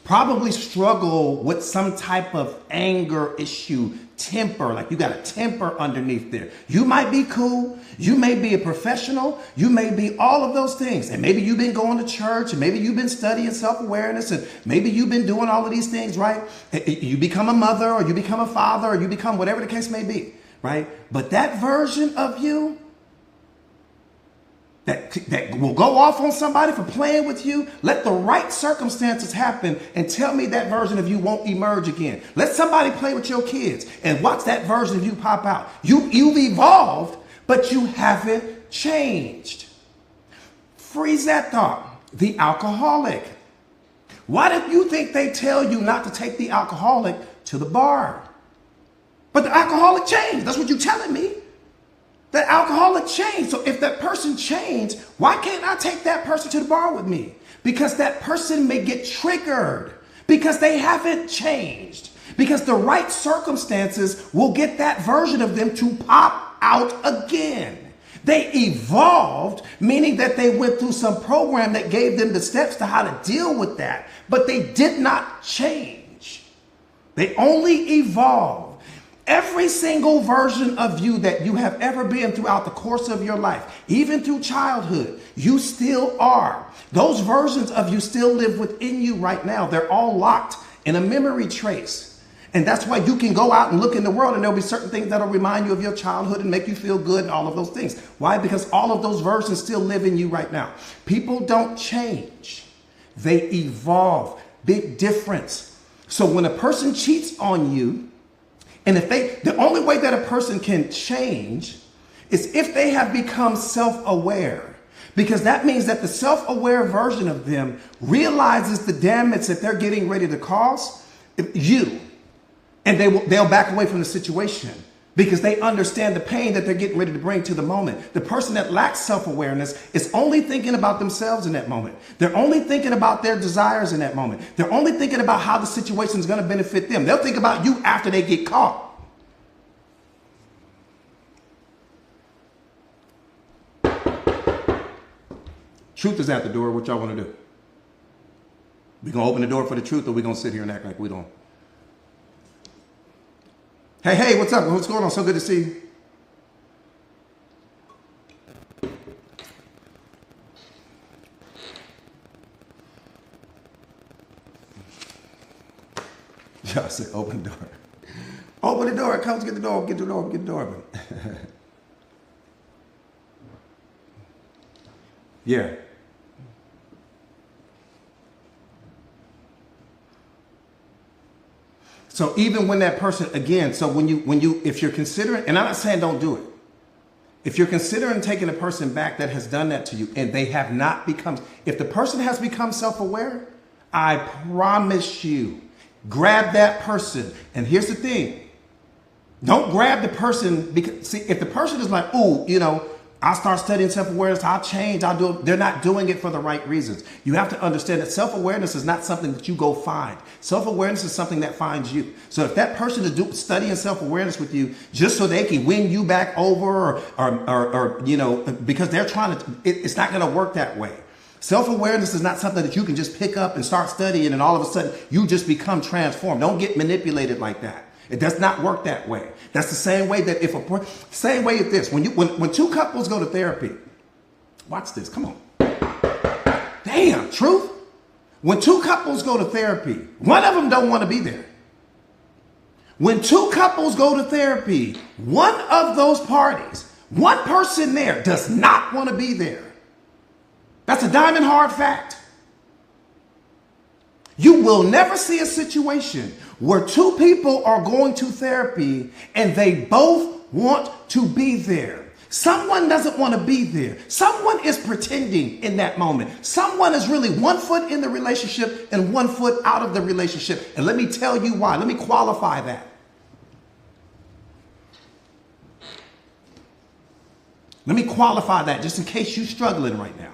probably struggle with some type of anger issue, temper, like you got a temper underneath there. You might be cool. You may be a professional. You may be all of those things. And maybe you've been going to church, and maybe you've been studying self-awareness, and maybe you've been doing all of these things, right? You become a mother, or you become a father, or you become whatever the case may be, right? But that version of you that will go off on somebody for playing with you, let the right circumstances happen and tell me that version of you won't emerge again. Let somebody play with your kids and watch that version of you pop out. You've evolved, but you haven't changed. Freeze that thought. The alcoholic. Why do you think they tell you not to take the alcoholic to the bar? But the alcoholic changed. That's what you're telling me. The alcoholic changed. So if that person changed, why can't I take that person to the bar with me? Because that person may get triggered because they haven't changed. Because the right circumstances will get that version of them to pop out again. They evolved, meaning that they went through some program that gave them the steps to how to deal with that. But they did not change. They only evolved. Every single version of you that you have ever been throughout the course of your life, even through childhood, you still are. Those versions of you still live within you right now. They're all locked in a memory trace. And that's why you can go out and look in the world and there'll be certain things that'll remind you of your childhood and make you feel good and all of those things. Why? Because all of those versions still live in you right now. People don't change. They evolve. Big difference. So when a person cheats on you, and the only way that a person can change is if they have become self-aware, because that means that the self-aware version of them realizes the damage that they're getting ready to cause you, and they'll back away from the situation because they understand the pain that they're getting ready to bring to the moment. The person that lacks self-awareness is only thinking about themselves in that moment. They're only thinking about their desires in that moment. They're only thinking about how the situation is going to benefit them. They'll think about you after they get caught. Truth is at the door. What y'all want to do? We going to open the door for the truth, or we going to sit here and act like we don't? Hey, what's up? What's going on? So good to see you. Y'all said open the door. Open the door. Come to get the door. Get the door. Get the door. Yeah. So even when that person, again, so if you're considering, and I'm not saying don't do it. If you're considering taking a person back that has done that to you and they have not become, if the person has become self-aware, I promise you, grab that person. And here's the thing. Don't grab the person because, see, if the person is like, oh, I'll start studying self-awareness, I'll change, I'll do it. They're not doing it for the right reasons. You have to understand that self-awareness is not something that you go find. Self-awareness is something that finds you. So if that person is studying self-awareness with you just so they can win you back over or because they're trying to, it's not going to work that way. Self-awareness is not something that you can just pick up and start studying and all of a sudden you just become transformed. Don't get manipulated like that. It does not work that way. That's the same way that same way as this. When two couples go to therapy, watch this. Come on. Damn, truth. When two couples go to therapy, one of them don't want to be there. When two couples go to therapy, one of those parties, one person there does not want to be there. That's a diamond hard fact. You will never see a situation where two people are going to therapy and they both want to be there. Someone doesn't want to be there. Someone is pretending in that moment. Someone is really 1 foot in the relationship and 1 foot out of the relationship. And let me tell you why. Let me qualify that. Let me qualify that just in case you're struggling right now.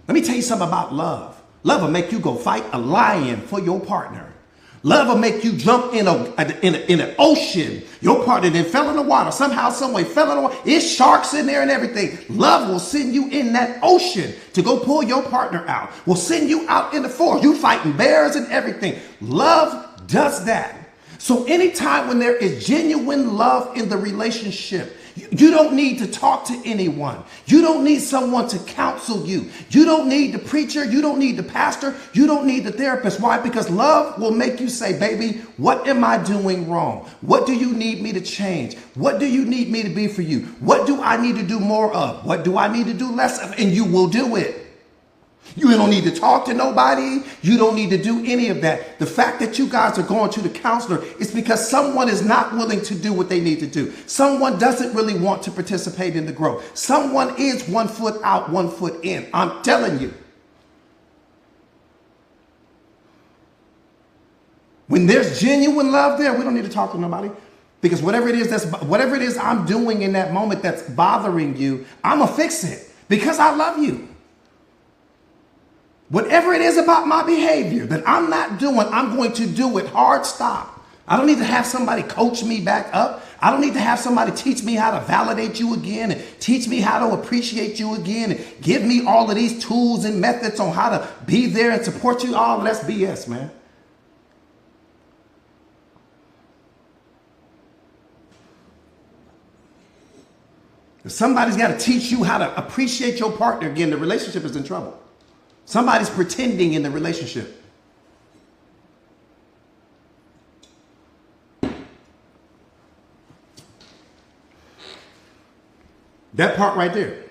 Let me tell you something about love. Love will make you go fight a lion for your partner. Love will make you jump in an ocean. Your partner then fell in the water. Somehow, some way fell in the water. It's sharks in there and everything. Love will send you in that ocean to go pull your partner out. Will send you out in the forest. You fighting bears and everything. Love does that. So anytime when there is genuine love in the relationship, you don't need to talk to anyone. You don't need someone to counsel you. You don't need the preacher. You don't need the pastor. You don't need the therapist. Why? Because love will make you say, baby, what am I doing wrong? What do you need me to change? What do you need me to be for you? What do I need to do more of? What do I need to do less of? And you will do it. You don't need to talk to nobody. You don't need to do any of that. The fact that you guys are going to the counselor is because someone is not willing to do what they need to do. Someone doesn't really want to participate in the growth. Someone is 1 foot out, 1 foot in. I'm telling you. When there's genuine love there, we don't need to talk to nobody. Because whatever it is I'm doing in that moment that's bothering you, I'm going to fix it because I love you. Whatever it is about my behavior that I'm not doing, I'm going to do it. Hard stop. I don't need to have somebody coach me back up. I don't need to have somebody teach me how to validate you again and teach me how to appreciate you again and give me all of these tools and methods on how to be there and support you. All that's BS, man. If somebody's got to teach you how to appreciate your partner again, the relationship is in trouble. Somebody's pretending in the relationship. That part right there.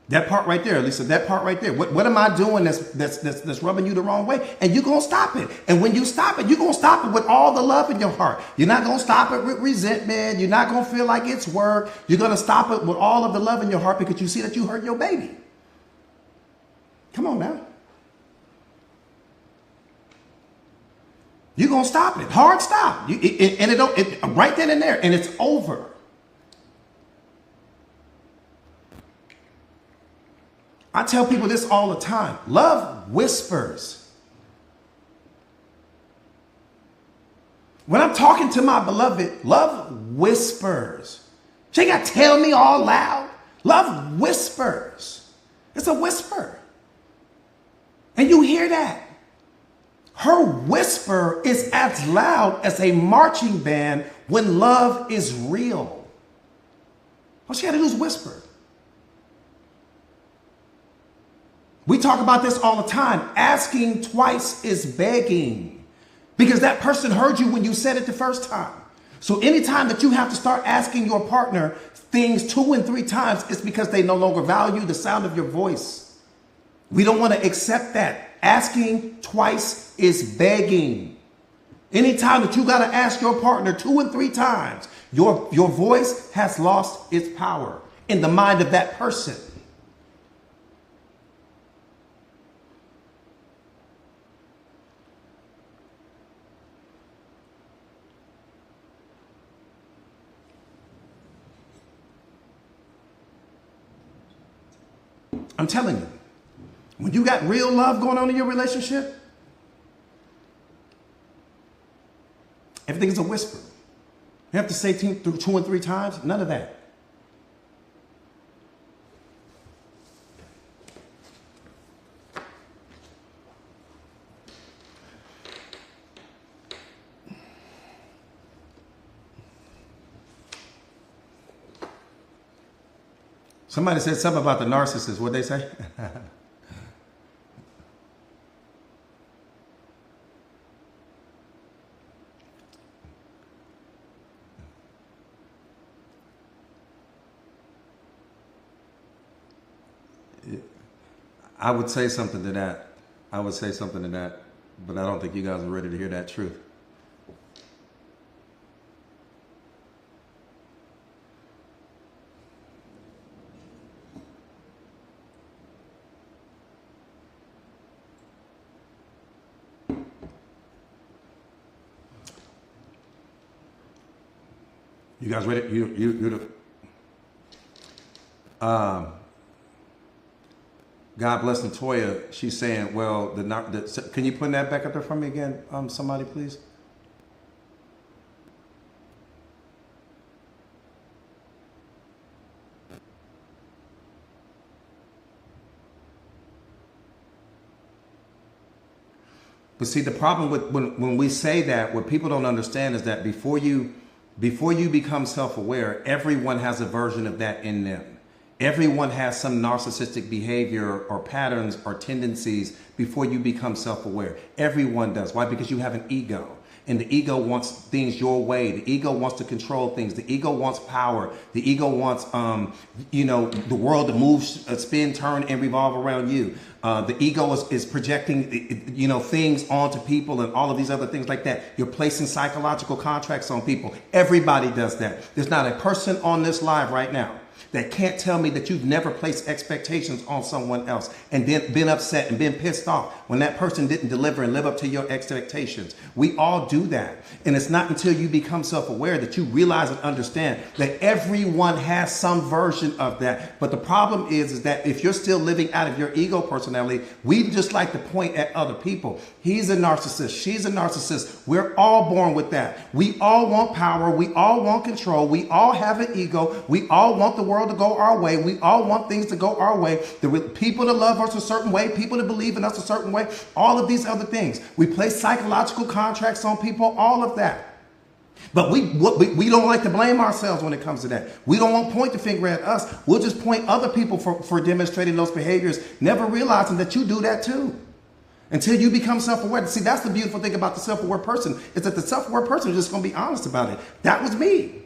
That part right there, Lisa, that part right there. What am I doing that's rubbing you the wrong way? And you're going to stop it. And when you stop it, you're going to stop it with all the love in your heart. You're not going to stop it with resentment. You're not going to feel like it's work. You're going to stop it with all of the love in your heart because you see that you hurt your baby. Come on now. You're going to stop it. Hard stop. Right then and there. And it's over. I tell people this all the time. Love whispers. When I'm talking to my beloved, love whispers. She ain't got to tell me all loud. Love whispers. It's a whisper. And you hear that. Her whisper is as loud as a marching band when love is real. All she had to do is whisper. We talk about this all the time. Asking twice is begging. Because that person heard you when you said it the first time. So anytime that you have to start asking your partner things 2 and 3 times, it's because they no longer value the sound of your voice. We don't want to accept that. Asking twice is begging. Anytime that you got to ask your partner 2 and 3 times, your voice has lost its power in the mind of that person. I'm telling you. When you got real love going on in your relationship, everything is a whisper. You have to say 2 and 3 times. None of that. Somebody said something about the narcissist. What'd they say? I would say something to that. I would say something to that, but I don't think you guys are ready to hear that truth. You guys ready? God bless Latoya. She's saying, well, can you put that back up there for me again? Somebody, please. But see, the problem with when we say that, what people don't understand is that before you become self-aware, everyone has a version of that in them. Everyone has some narcissistic behavior or patterns or tendencies before you become self-aware. Everyone does. Why? Because you have an ego. And the ego wants things your way. The ego wants to control things. The ego wants power. The ego wants, the world to move, spin, turn, and revolve around you. The ego is projecting, things onto people and all of these other things like that. You're placing psychological contracts on people. Everybody does that. There's not a person on this live right now that can't tell me that you've never placed expectations on someone else and then been upset and been pissed off when that person didn't deliver and live up to your expectations. We all do that. And it's not until you become self-aware that you realize and understand that everyone has some version of that. But the problem is that if you're still living out of your ego personality, we just like to point at other people. He's a narcissist. She's a narcissist. We're all born with that. We all want power. We all want control. We all have an ego. We all want the world to go our way. We all want things to go our way. People to love us a certain way, people to believe in us a certain way, all of these other things. We place psychological contracts on people, all of that. But we don't like to blame ourselves when it comes to that. We don't want to point the finger at us. We'll just point other people for demonstrating those behaviors, never realizing that you do that too. Until you become self-aware. See, that's the beautiful thing about the self-aware person, is that the self-aware person is just going to be honest about it. That was me.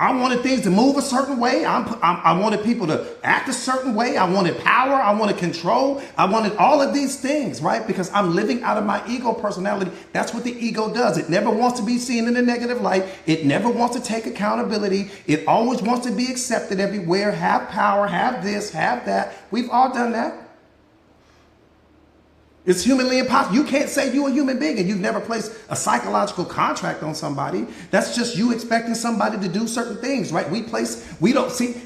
I wanted things to move a certain way. I wanted people to act a certain way. I wanted power. I wanted control. I wanted all of these things, right? Because I'm living out of my ego personality. That's what the ego does. It never wants to be seen in a negative light. It never wants to take accountability. It always wants to be accepted everywhere, have power, have this, have that. We've all done that. It's humanly impossible. You can't say you're a human being and you've never placed a psychological contract on somebody. That's just you expecting somebody to do certain things, right? We don't see.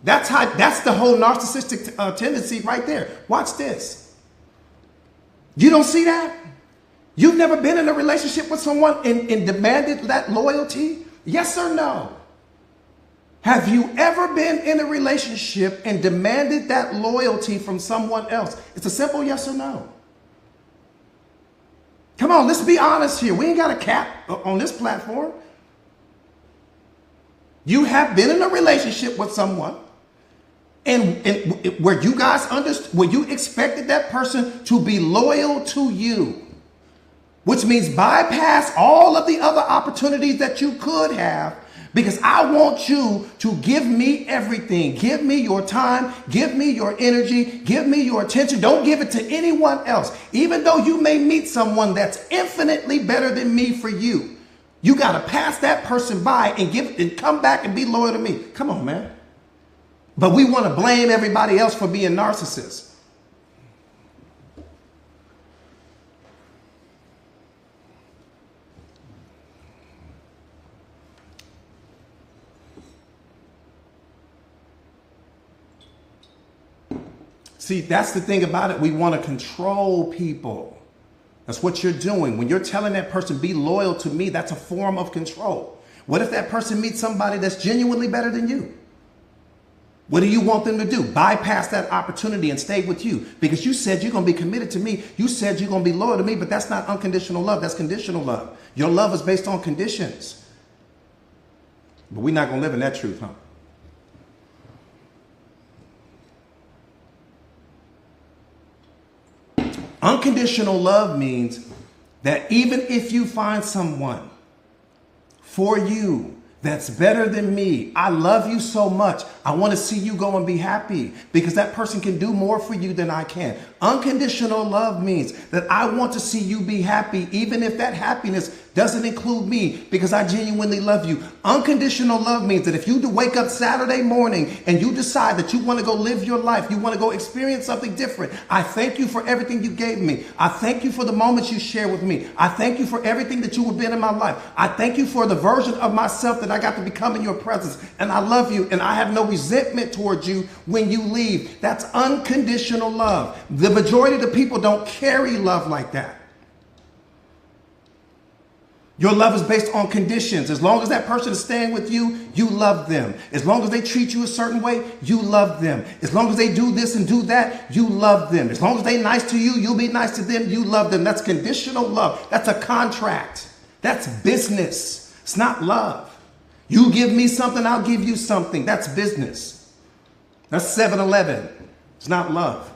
That's the whole narcissistic tendency right there. Watch this. You don't see that? You've never been in a relationship with someone and demanded that loyalty? Yes or no? Have you ever been in a relationship and demanded that loyalty from someone else? It's a simple yes or no. Come on, let's be honest here. We ain't got a cap on this platform. You have been in a relationship with someone and where you guys understood, where you expected that person to be loyal to you, which means bypass all of the other opportunities that you could have. Because I want you to give me everything. Give me your time. Give me your energy. Give me your attention. Don't give it to anyone else. Even though you may meet someone that's infinitely better than me for you, you got to pass that person by and come back and be loyal to me. Come on, man. But we want to blame everybody else for being narcissists. See, that's the thing about it. We want to control people. That's what you're doing. When you're telling that person, be loyal to me, that's a form of control. What if that person meets somebody that's genuinely better than you? What do you want them to do? Bypass that opportunity and stay with you. Because you said you're going to be committed to me. You said you're going to be loyal to me, but that's not unconditional love. That's conditional love. Your love is based on conditions. But we're not going to live in that truth, huh? Unconditional love means that even if you find someone for you that's better than me, I love you so much, I want to see you go and be happy because that person can do more for you than I can. Unconditional love means that I want to see you be happy, even if that happiness doesn't include me, because I genuinely love you. Unconditional love means that if you wake up Saturday morning and you decide that you want to go live your life, you want to go experience something different, I thank you for everything you gave me. I thank you for the moments you share with me. I thank you for everything that you have been in my life. I thank you for the version of myself that I got to become in your presence. And I love you, and I have no resentment towards you when you leave. That's unconditional love. The majority of the people don't carry love like that. Your love is based on conditions. As long as that person is staying with you, you love them. As long as they treat you a certain way, you love them. As long as they do this and do that, you love them. As long as they're nice to you, you'll be nice to them, you love them. That's conditional love. That's a contract. That's business. It's not love. You give me something, I'll give you something. That's business. That's 7-Eleven. It's not love.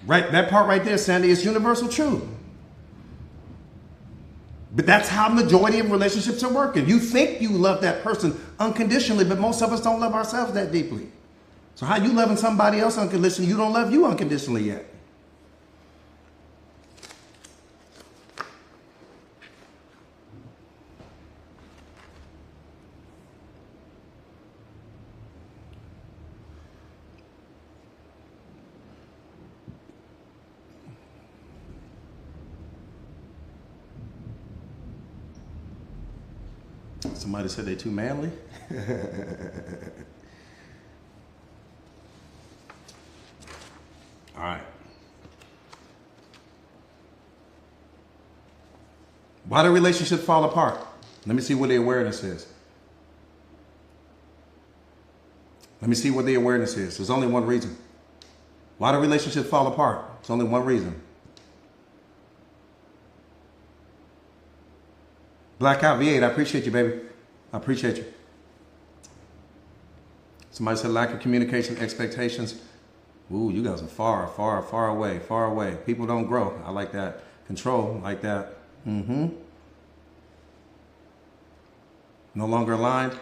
Right, that part right there, Sandy, is universal truth. But that's how majority of relationships are working. You think you love that person unconditionally, but most of us don't love ourselves that deeply. So how you loving somebody else unconditionally, you don't love you unconditionally yet. Somebody said they too manly. All right. Why do relationships fall apart? Let me see what the awareness is. Let me see what the awareness is. There's only one reason. Why do relationships fall apart? There's only one reason. Blackout V8, I appreciate you, baby. I appreciate you. Somebody said lack of communication, expectations. Ooh, you guys are far away. People don't grow. I like that. Control, like that. No longer aligned.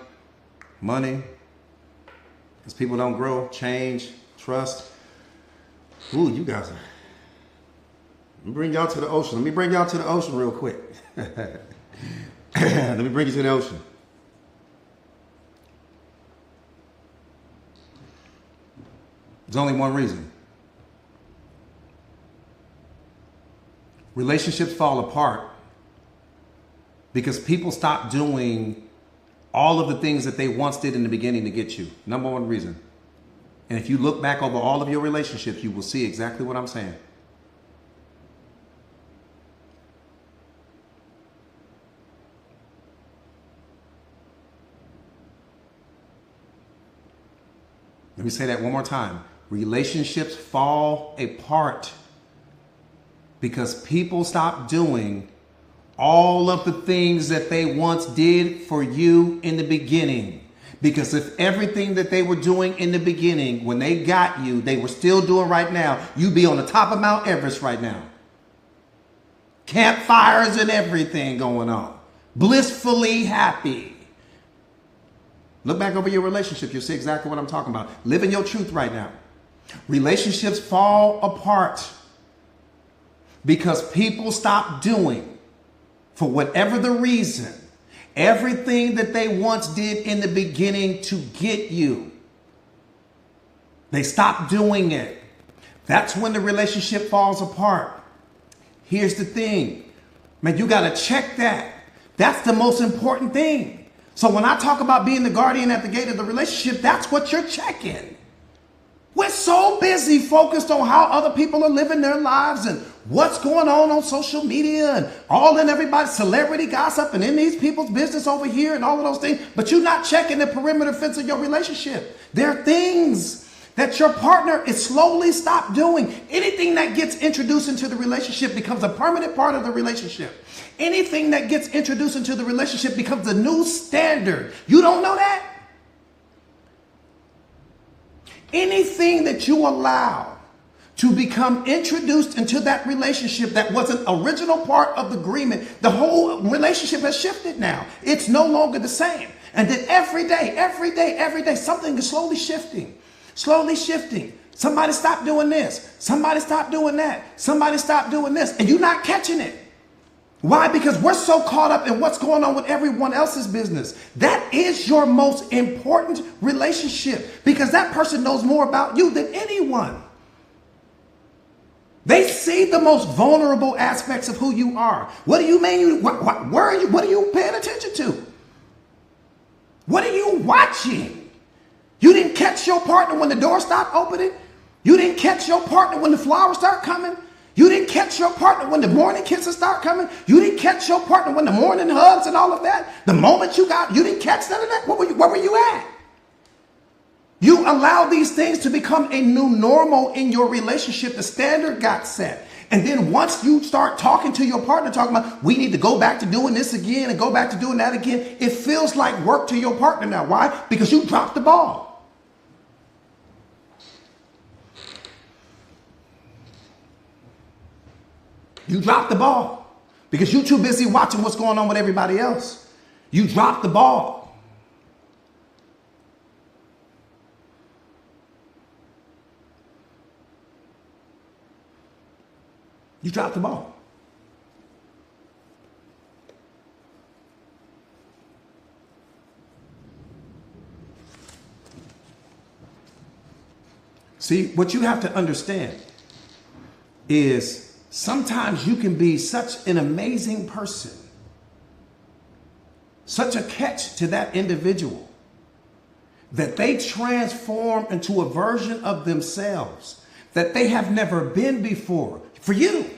Money. Because people don't grow, change, trust. Ooh, you guys are. Let me bring y'all to the ocean. Let me bring y'all to the ocean real quick. Let me bring you to the ocean. There's only one reason. Relationships fall apart because people stop doing all of the things that they once did in the beginning to get you. Number one reason. And if you look back over all of your relationships, you will see exactly what I'm saying. Let me say that one more time. Relationships fall apart because people stop doing all of the things that they once did for you in the beginning. Because if everything that they were doing in the beginning, when they got you, they were still doing right now, you'd be on the top of Mount Everest right now. Campfires and everything going on. Blissfully happy. Look back over your relationship. You'll see exactly what I'm talking about. Live in your truth right now. Relationships fall apart because people stop doing, for whatever the reason, everything that they once did in the beginning to get you. They stop doing it. That's when the relationship falls apart. Here's the thing. Man, you got to check that. That's the most important thing. So when I talk about being the guardian at the gate of the relationship, that's what you're checking. We're so busy focused on how other people are living their lives and what's going on social media and all in everybody's celebrity gossip and in these people's business over here and all of those things. But you're not checking the perimeter fence of your relationship. There are things that your partner is slowly stopped doing. Anything that gets introduced into the relationship becomes a permanent part of the relationship. Anything that gets introduced into the relationship becomes the new standard. You don't know that? Anything that you allow to become introduced into that relationship that was an original part of the agreement, the whole relationship has shifted now. It's no longer the same. And then every day, something is slowly shifting. Somebody stop doing this. Somebody stop doing that. Somebody stop doing this. And you're not catching it. Why? Because we're so caught up in what's going on with everyone else's business. That is your most important relationship because that person knows more about you than anyone. They see the most vulnerable aspects of who you are. What do you mean? Where are you? What are you paying attention to? What are you watching? You didn't catch your partner when the door stopped opening. You didn't catch your partner when the flowers start coming. You didn't catch your partner when the morning kisses start coming. You didn't catch your partner when the morning hugs and all of that. The moment you didn't catch none of that. Where were you at? You allow these things to become a new normal in your relationship. The standard got set. And then once you start talking to your partner, talking about, we need to go back to doing this again and go back to doing that again. It feels like work to your partner now. Why? Because you dropped the ball. You dropped the ball because you're too busy watching what's going on with everybody else. You dropped the ball. You dropped the ball. See, what you have to understand is sometimes you can be such an amazing person, such a catch to that individual, that they transform into a version of themselves that they have never been before for you.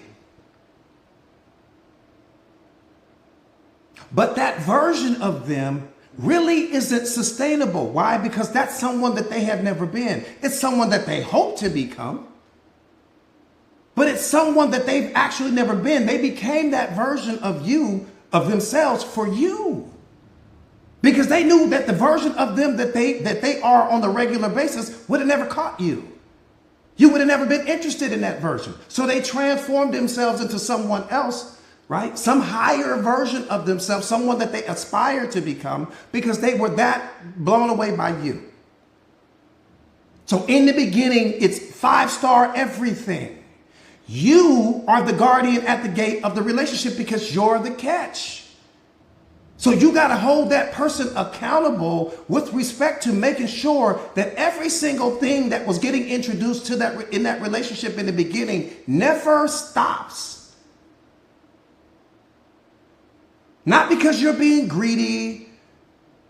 But that version of them really isn't sustainable. Why? Because that's someone that they have never been. It's someone that they hope to become. But it's someone that they've actually never been. They became that version of you, of themselves for you. Because they knew that the version of them that they are on the regular basis would have never caught you. You would have never been interested in that version. So they transformed themselves into someone else, right? Some higher version of themselves, someone that they aspire to become because they were that blown away by you. So in the beginning, it's 5-star everything. You are the guardian at the gate of the relationship because you're the catch. So you got to hold that person accountable with respect to making sure that every single thing that was getting introduced to that in that relationship in the beginning never stops. Not because you're being greedy,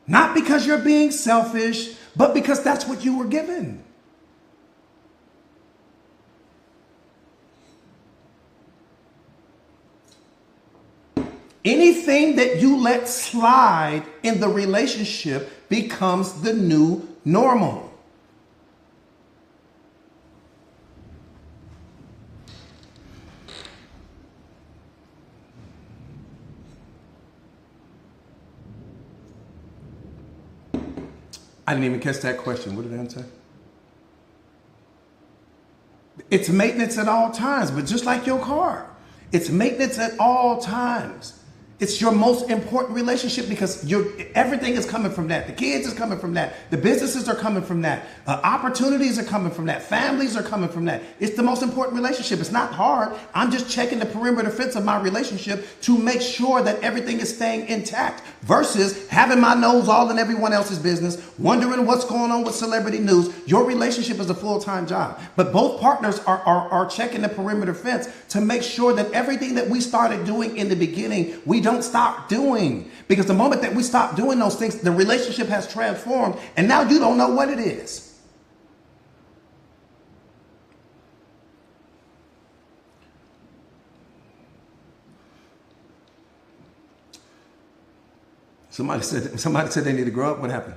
not because you're being selfish, but because that's what you were given. Anything that you let slide in the relationship becomes the new normal. I didn't even catch that question. What did I answer? It's maintenance at all times, but just like your car, it's maintenance at all times. It's your most important relationship because everything is coming from that. The kids is coming from that. The businesses are coming from that. Opportunities are coming from that. Families are coming from that. It's the most important relationship. It's not hard. I'm just checking the perimeter fence of my relationship to make sure that everything is staying intact versus having my nose all in everyone else's business, wondering what's going on with celebrity news. Your relationship is a full-time job, but both partners are checking the perimeter fence to make sure that everything that we started doing in the beginning, we don't stop doing, because the moment that we stop doing those things, the relationship has transformed and now you don't know what it is. Somebody said they need to grow up. What happened?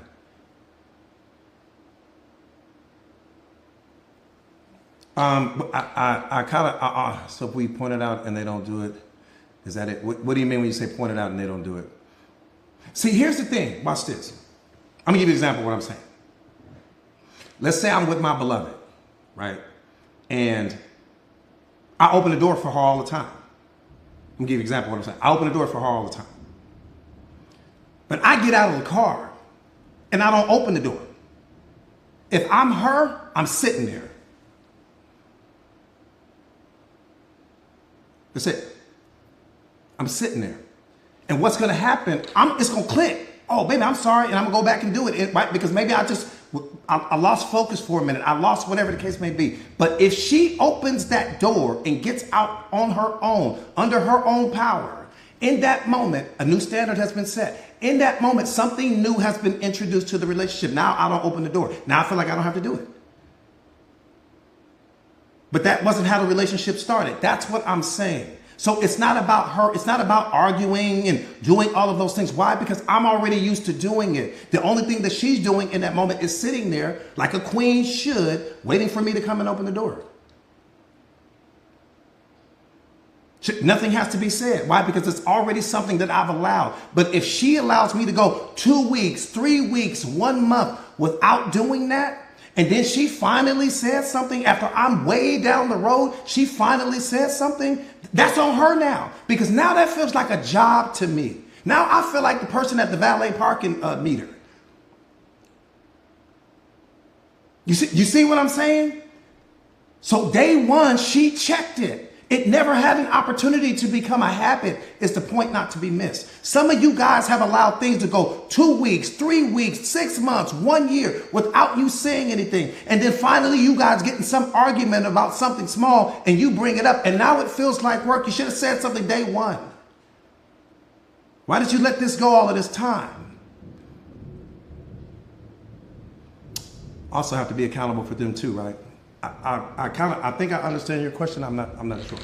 I kind of, so if we point it out and they don't do it, is that it? What do you mean when you say point it out and they don't do it? See, here's the thing. Watch this. I'm going to give you an example of what I'm saying. Let's say I'm with my beloved, right? And I open the door for her all the time. I'm gonna give you an example of what I'm saying. I open the door for her all the time. But I get out of the car and I don't open the door. If I'm her, I'm sitting there. That's it. I'm sitting there. And what's gonna happen, it's gonna click. Oh, baby, I'm sorry, and I'm gonna go back and do it, right? Because maybe I lost focus for a minute. I lost whatever the case may be. But if she opens that door and gets out on her own, under her own power, in that moment, a new standard has been set. In that moment, something new has been introduced to the relationship. Now I don't open the door. Now I feel like I don't have to do it. But that wasn't how the relationship started. That's what I'm saying. So it's not about her. It's not about arguing and doing all of those things. Why? Because I'm already used to doing it. The only thing that she's doing in that moment is sitting there like a queen should, waiting for me to come and open the door. Nothing has to be said. Why? Because it's already something that I've allowed. But if she allows me to go 2 weeks, 3 weeks, 1 month without doing that, and then she finally says something after I'm way down the road, she finally says something, that's on her now. Because now that feels like a job to me. Now I feel like the person at the valet parking meter. You see what I'm saying? So day one, she checked it. It never had an opportunity to become a habit, is the point not to be missed. Some of you guys have allowed things to go 2 weeks, 3 weeks, 6 months, 1 year without you saying anything. And then finally you guys get in some argument about something small and you bring it up and now it feels like work. You should have said something day one. Why did you let this go all of this time? Also have to be accountable for them too, right? I think I understand your question. I'm not sure.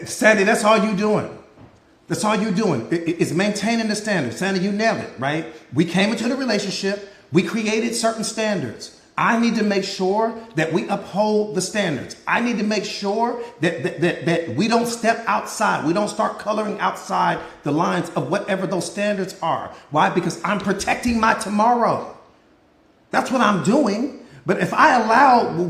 Sandy, that's all you doing. That's all you're doing. It's maintaining the standards. Sandy, you nailed it, right? We came into the relationship. We created certain standards. I need to make sure that we uphold the standards. I need to make sure that we don't step outside. We don't start coloring outside the lines of whatever those standards are. Why? Because I'm protecting my tomorrow. That's what I'm doing. But if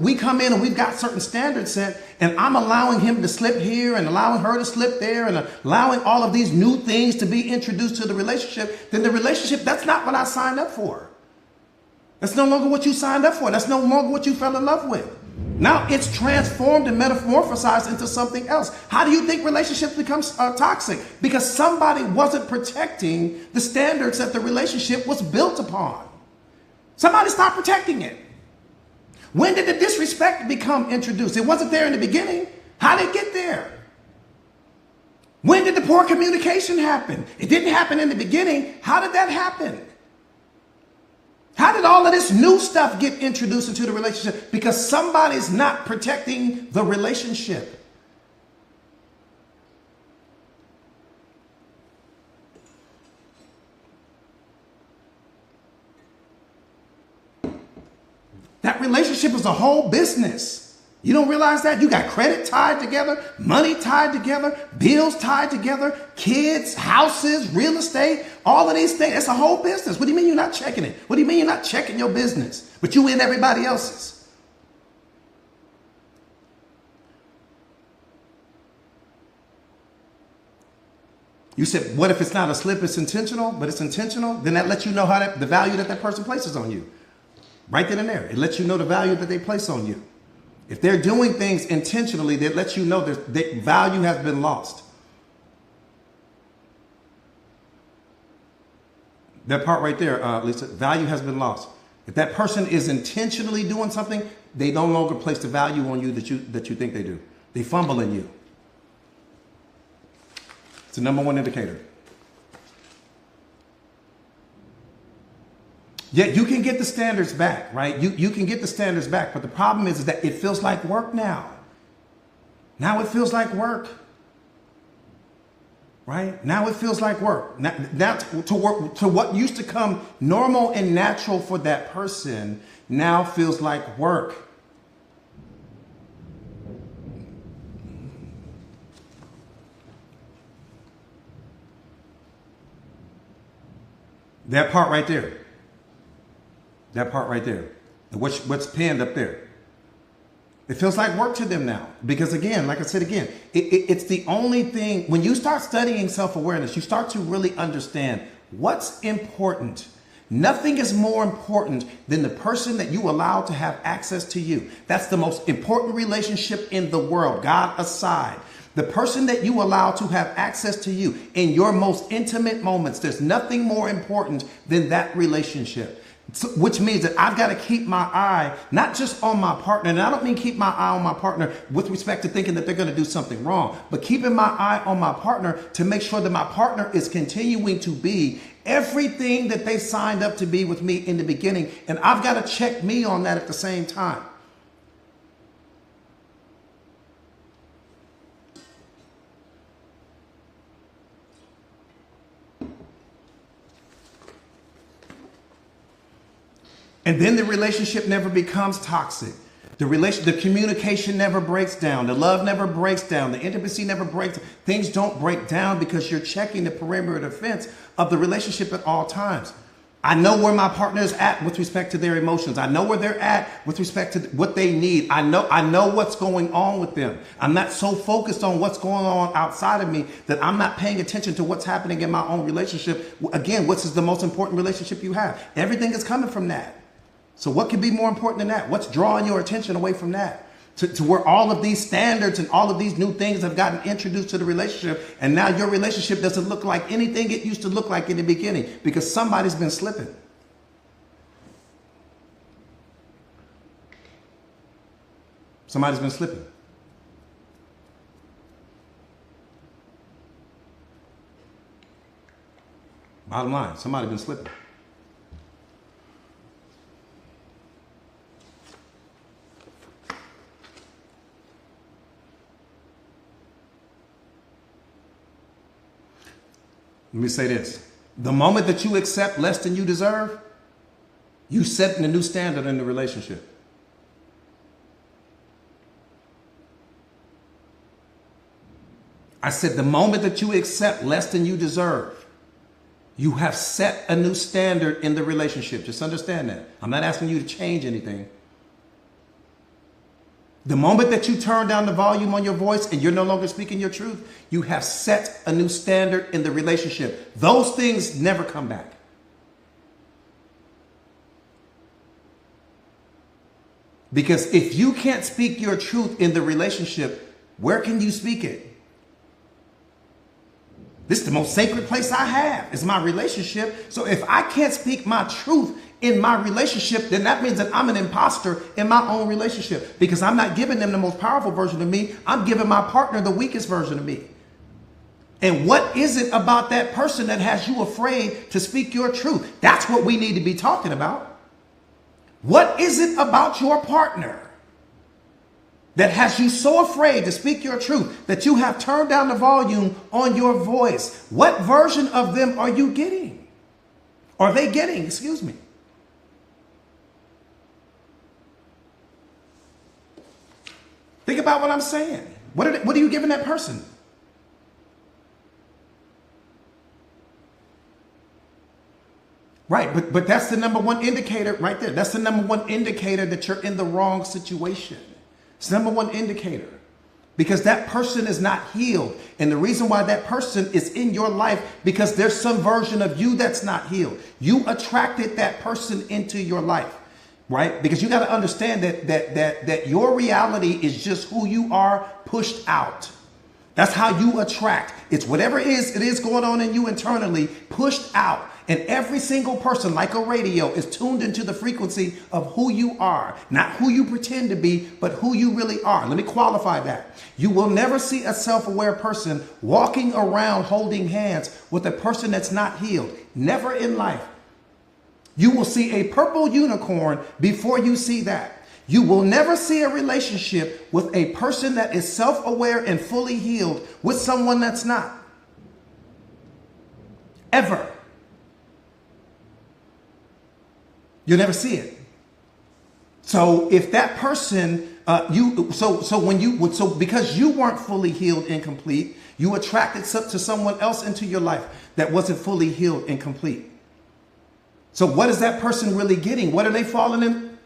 we come in and we've got certain standards set and I'm allowing him to slip here and allowing her to slip there and allowing all of these new things to be introduced to the relationship, then the relationship, that's not what I signed up for. That's no longer what you signed up for. That's no longer what you fell in love with. Now it's transformed and metamorphosized into something else. How do you think relationships become toxic? Because somebody wasn't protecting the standards that the relationship was built upon. Somebody stopped protecting it. When did the disrespect become introduced? It wasn't there in the beginning. How did it get there? When did the poor communication happen? It didn't happen in the beginning. How did that happen? How did all of this new stuff get introduced into the relationship? Because somebody's not protecting the relationship. That relationship is a whole business. You don't realize that? You got credit tied together, money tied together, bills tied together, kids, houses, real estate, all of these things. It's a whole business. What do you mean you're not checking it? What do you mean you're not checking your business, but you in everybody else's? You said, what if it's not a slip, it's intentional, but it's intentional? Then that lets you know the value that person places on you. Right then and there. It lets you know the value that they place on you. If they're doing things intentionally, that lets you know that value has been lost. That part right there, Lisa, value has been lost. If that person is intentionally doing something, they no longer place the value on you that you think they do. They fumble in you. It's the number one indicator. Yeah, you can get the standards back, right? You can get the standards back, but the problem is that it feels like work now. Now it feels like work. right? Now it feels like work. Now to work to what used to come normal and natural for that person now feels like work. That part right there. That part right there. What's pinned up there. It feels like work to them now. Because again, like I said again, it's the only thing, when you start studying self-awareness, you start to really understand what's important. Nothing is more important than the person that you allow to have access to you. That's the most important relationship in the world, God aside. The person that you allow to have access to you in your most intimate moments, there's nothing more important than that relationship. So, which means that I've got to keep my eye not just on my partner, and I don't mean keep my eye on my partner with respect to thinking that they're going to do something wrong, but keeping my eye on my partner to make sure that my partner is continuing to be everything that they signed up to be with me in the beginning. And I've got to check me on that at the same time. And then the relationship never becomes toxic. The communication never breaks down. The love never breaks down. The intimacy never breaks. Things don't break down because you're checking the perimeter defense of the relationship at all times. I know where my partner is at with respect to their emotions. I know where they're at with respect to what they need. I know what's going on with them. I'm not so focused on what's going on outside of me that I'm not paying attention to what's happening in my own relationship. Again, what's the most important relationship you have? Everything is coming from that. So what could be more important than that? What's drawing your attention away from that? To where all of these standards and all of these new things have gotten introduced to the relationship. And now your relationship doesn't look like anything it used to look like in the beginning because somebody's been slipping. Somebody's been slipping. Bottom line, somebody's been slipping. Let me say this. The moment that you accept less than you deserve, you set a new standard in the relationship. I said the moment that you accept less than you deserve, you have set a new standard in the relationship. Just understand that. I'm not asking you to change anything. The moment that you turn down the volume on your voice and you're no longer speaking your truth, you have set a new standard in the relationship. Those things never come back. Because if you can't speak your truth in the relationship, where can you speak it? This is the most sacred place I have, is my relationship. So if I can't speak my truth in my relationship, then that means that I'm an imposter in my own relationship because I'm not giving them the most powerful version of me. I'm giving my partner the weakest version of me. And what is it about that person that has you afraid to speak your truth? That's what we need to be talking about. What is it about your partner that has you so afraid to speak your truth that you have turned down the volume on your voice? What version of them are you getting? Are they getting? Excuse me. Think about what I'm saying. What are you giving that person? Right, but that's the number one indicator right there. That's the number one indicator that you're in the wrong situation. It's the number one indicator because that person is not healed. And the reason why that person is in your life, because there's some version of you that's not healed. You attracted that person into your life. Right? Because you got to understand that your reality is just who you are pushed out. That's how you attract. It's whatever it is going on in you internally pushed out. And every single person, like a radio, is tuned into the frequency of who you are. Not who you pretend to be, but who you really are. Let me qualify that. You will never see a self-aware person walking around holding hands with a person that's not healed. Never in life. You will see a purple unicorn before you see that. You will never see a relationship with a person that is self-aware and fully healed with someone that's not. ever. You'll never see it. So if that person, because you weren't fully healed and complete, you attracted to someone else into your life that wasn't fully healed and complete. So what is that person really getting? What are they falling in?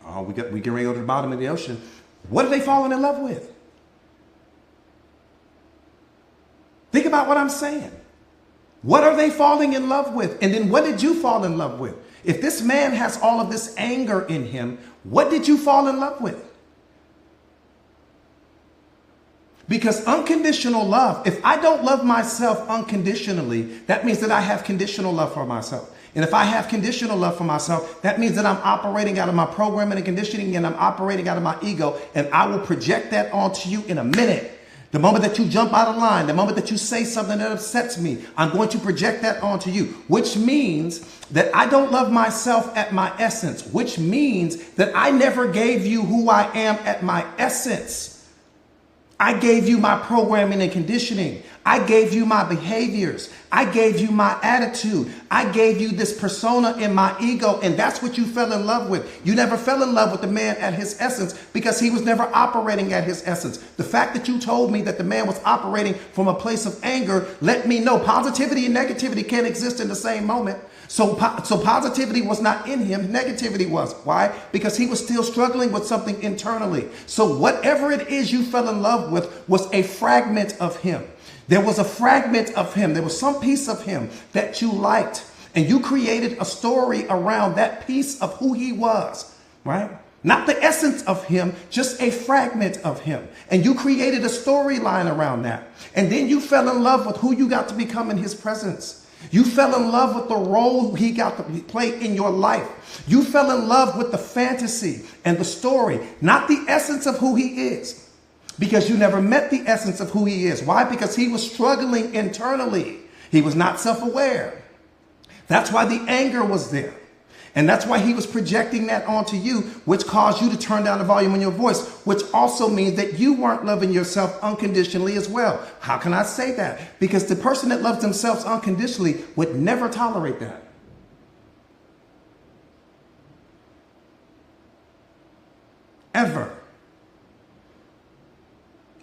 Oh, we get ready to go to the bottom of the ocean. What are they falling in love with? Think about what I'm saying. What are they falling in love with? And then what did you fall in love with? If this man has all of this anger in him, what did you fall in love with? Because unconditional love, if I don't love myself unconditionally, that means that I have conditional love for myself. And if I have conditional love for myself, that means that I'm operating out of my programming and conditioning, and I'm operating out of my ego, and I will project that onto you in a minute. The moment that you jump out of line, the moment that you say something that upsets me, I'm going to project that onto you, which means that I don't love myself at my essence, which means that I never gave you who I am at my essence. I gave you my programming and conditioning. I gave you my behaviors. I gave you my attitude. I gave you this persona in my ego, and that's what you fell in love with. You never fell in love with the man at his essence because he was never operating at his essence. The fact that you told me that the man was operating from a place of anger let me know positivity and negativity can't exist in the same moment. So positivity was not in him, negativity was. Why? Because he was still struggling with something internally. So whatever it is you fell in love with was a fragment of him. There was a fragment of him. There was some piece of him that you liked, and you created a story around that piece of who he was, right? Not the essence of him, just a fragment of him. And you created a storyline around that. And then you fell in love with who you got to become in his presence. You fell in love with the role he got to play in your life. You fell in love with the fantasy and the story, not the essence of who he is, because you never met the essence of who he is. Why? Because he was struggling internally. He was not self-aware. That's why the anger was there. And that's why he was projecting that onto you, which caused you to turn down the volume on your voice, which also means that you weren't loving yourself unconditionally as well. How can I say that? Because the person that loves themselves unconditionally would never tolerate that. Ever.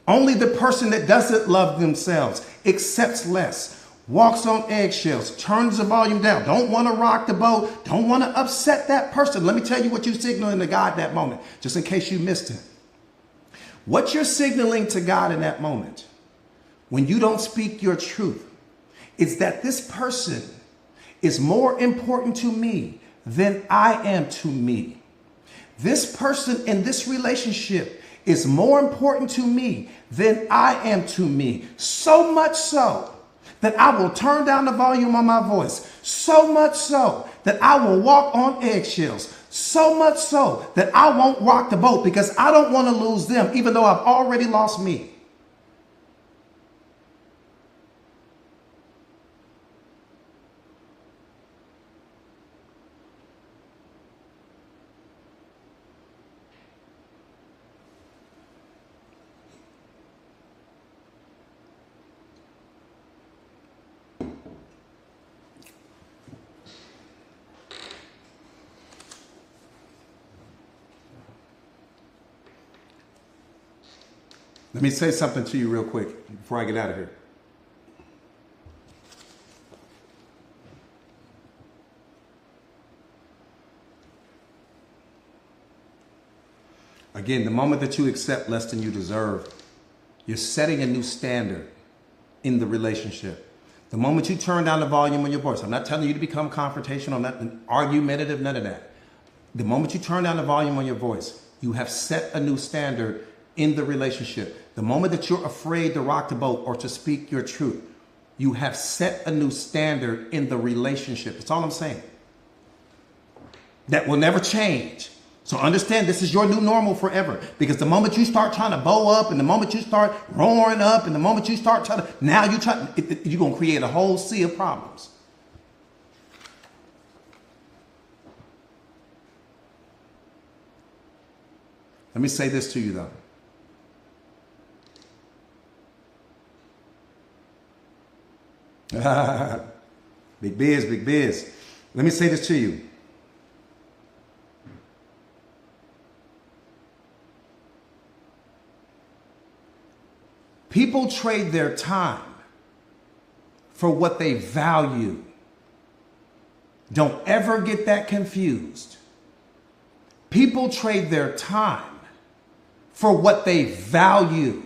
Only the person that doesn't love themselves accepts less, walks on eggshells, turns the volume down, don't want to rock the boat, don't want to upset that person. Let me tell you what you're signaling to God that moment, just in case you missed it. What you're signaling to God in that moment, when you don't speak your truth, is that this person is more important to me than I am to me. This person in this relationship is more important to me than I am to me. So much so that I will turn down the volume on my voice. So much so that I will walk on eggshells. So much so that I won't rock the boat because I don't want to lose them, even though I've already lost me. Let me say something to you real quick before I get out of here. Again, the moment that you accept less than you deserve, you're setting a new standard in the relationship. The moment you turn down the volume on your voice, I'm not telling you to become confrontational, I'm not argumentative, none of that. The moment you turn down the volume on your voice, you have set a new standard in the relationship. The moment that you're afraid to rock the boat or to speak your truth, you have set a new standard in the relationship. That's all I'm saying. That will never change. So understand, this is your new normal forever. Because the moment you start trying to bow up, and the moment you start roaring up, and the moment you start trying to, now you're going to create a whole sea of problems. Let me say this to you, though. Big biz, big biz. Let me say this to you. People trade their time for what they value. Don't ever get that confused. People trade their time for what they value.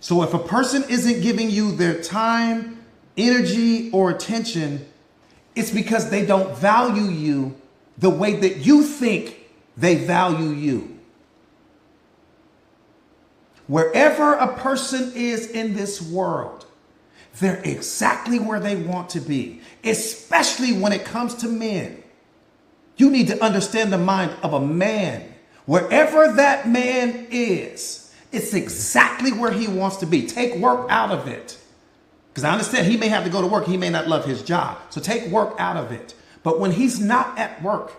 So if a person isn't giving you their time, energy, or attention, it's because they don't value you the way that you think they value you. Wherever a person is in this world, they're exactly where they want to be, especially when it comes to men. You need to understand the mind of a man. Wherever that man is, it's exactly where he wants to be. Take work out of it. Because I understand he may have to go to work. He may not love his job. So take work out of it. But when he's not at work,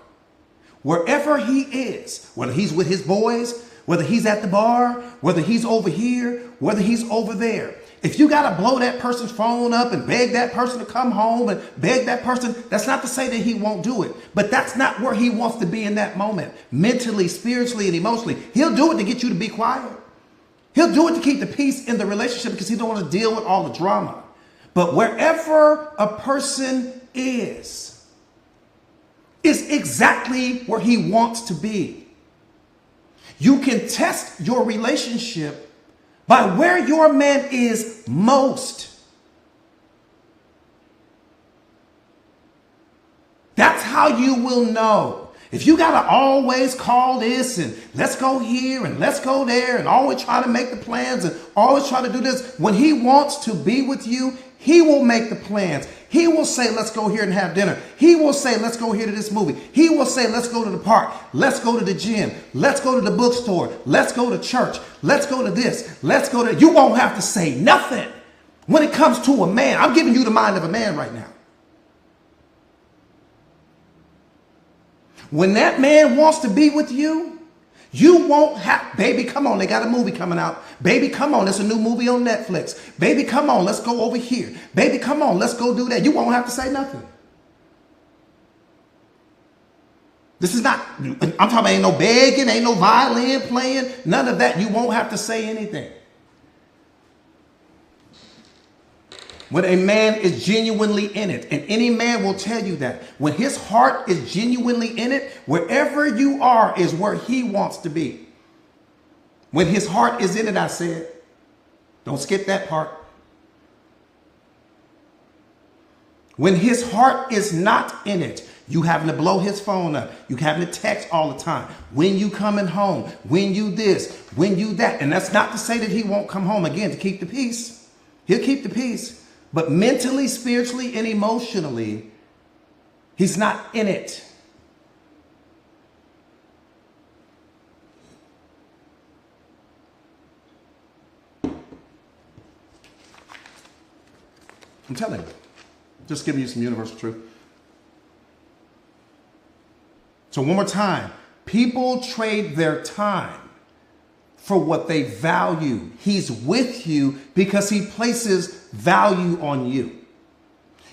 wherever he is, whether he's with his boys, whether he's at the bar, whether he's over here, whether he's over there, if you got to blow that person's phone up and beg that person to come home and beg that person, that's not to say that he won't do it. But that's not where he wants to be in that moment. Mentally, spiritually, and emotionally. He'll do it to get you to be quiet. He'll do it to keep the peace in the relationship because he don't want to deal with all the drama. But wherever a person is exactly where he wants to be. You can test your relationship by where your man is most. That's how you will know. If you got to always call this and let's go here and let's go there and always try to make the plans and always try to do this, when he wants to be with you, he will make the plans. He will say, let's go here and have dinner. He will say, let's go here to this movie. He will say, let's go to the park. Let's go to the gym. Let's go to the bookstore. Let's go to church. Let's go to this. Let's go to... You won't have to say nothing when it comes to a man. I'm giving you the mind of a man right now. When that man wants to be with you, you won't have, baby, come on, they got a movie coming out. Baby, come on, there's a new movie on Netflix. Baby, come on, let's go over here. Baby, come on, let's go do that. You won't have to say nothing. This is not, I'm talking about ain't no begging, ain't no violin playing, none of that. You won't have to say anything. When a man is genuinely in it, and any man will tell you that, when his heart is genuinely in it, wherever you are is where he wants to be. When his heart is in it, I said, don't skip that part. When his heart is not in it, you having to blow his phone up. You having to text all the time. When you coming home, when you this, when you that. And that's not to say that he won't come home again to keep the peace. He'll keep the peace. But mentally, spiritually, and emotionally, he's not in it. I'm telling you. Just giving you some universal truth. So one more time. People trade their time for what they value. He's with you because he places value on you.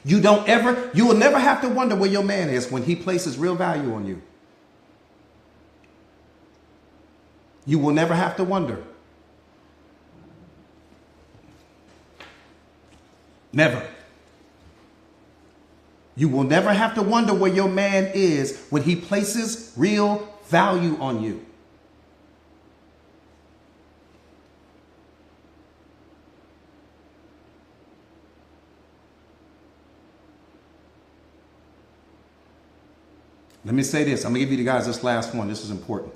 You will never have to wonder where your man is when he places real value on you. You will never have to wonder. Never. You will never have to wonder where your man is when he places real value on you. Let me say this. I'm going to give you guys this last one. This is important.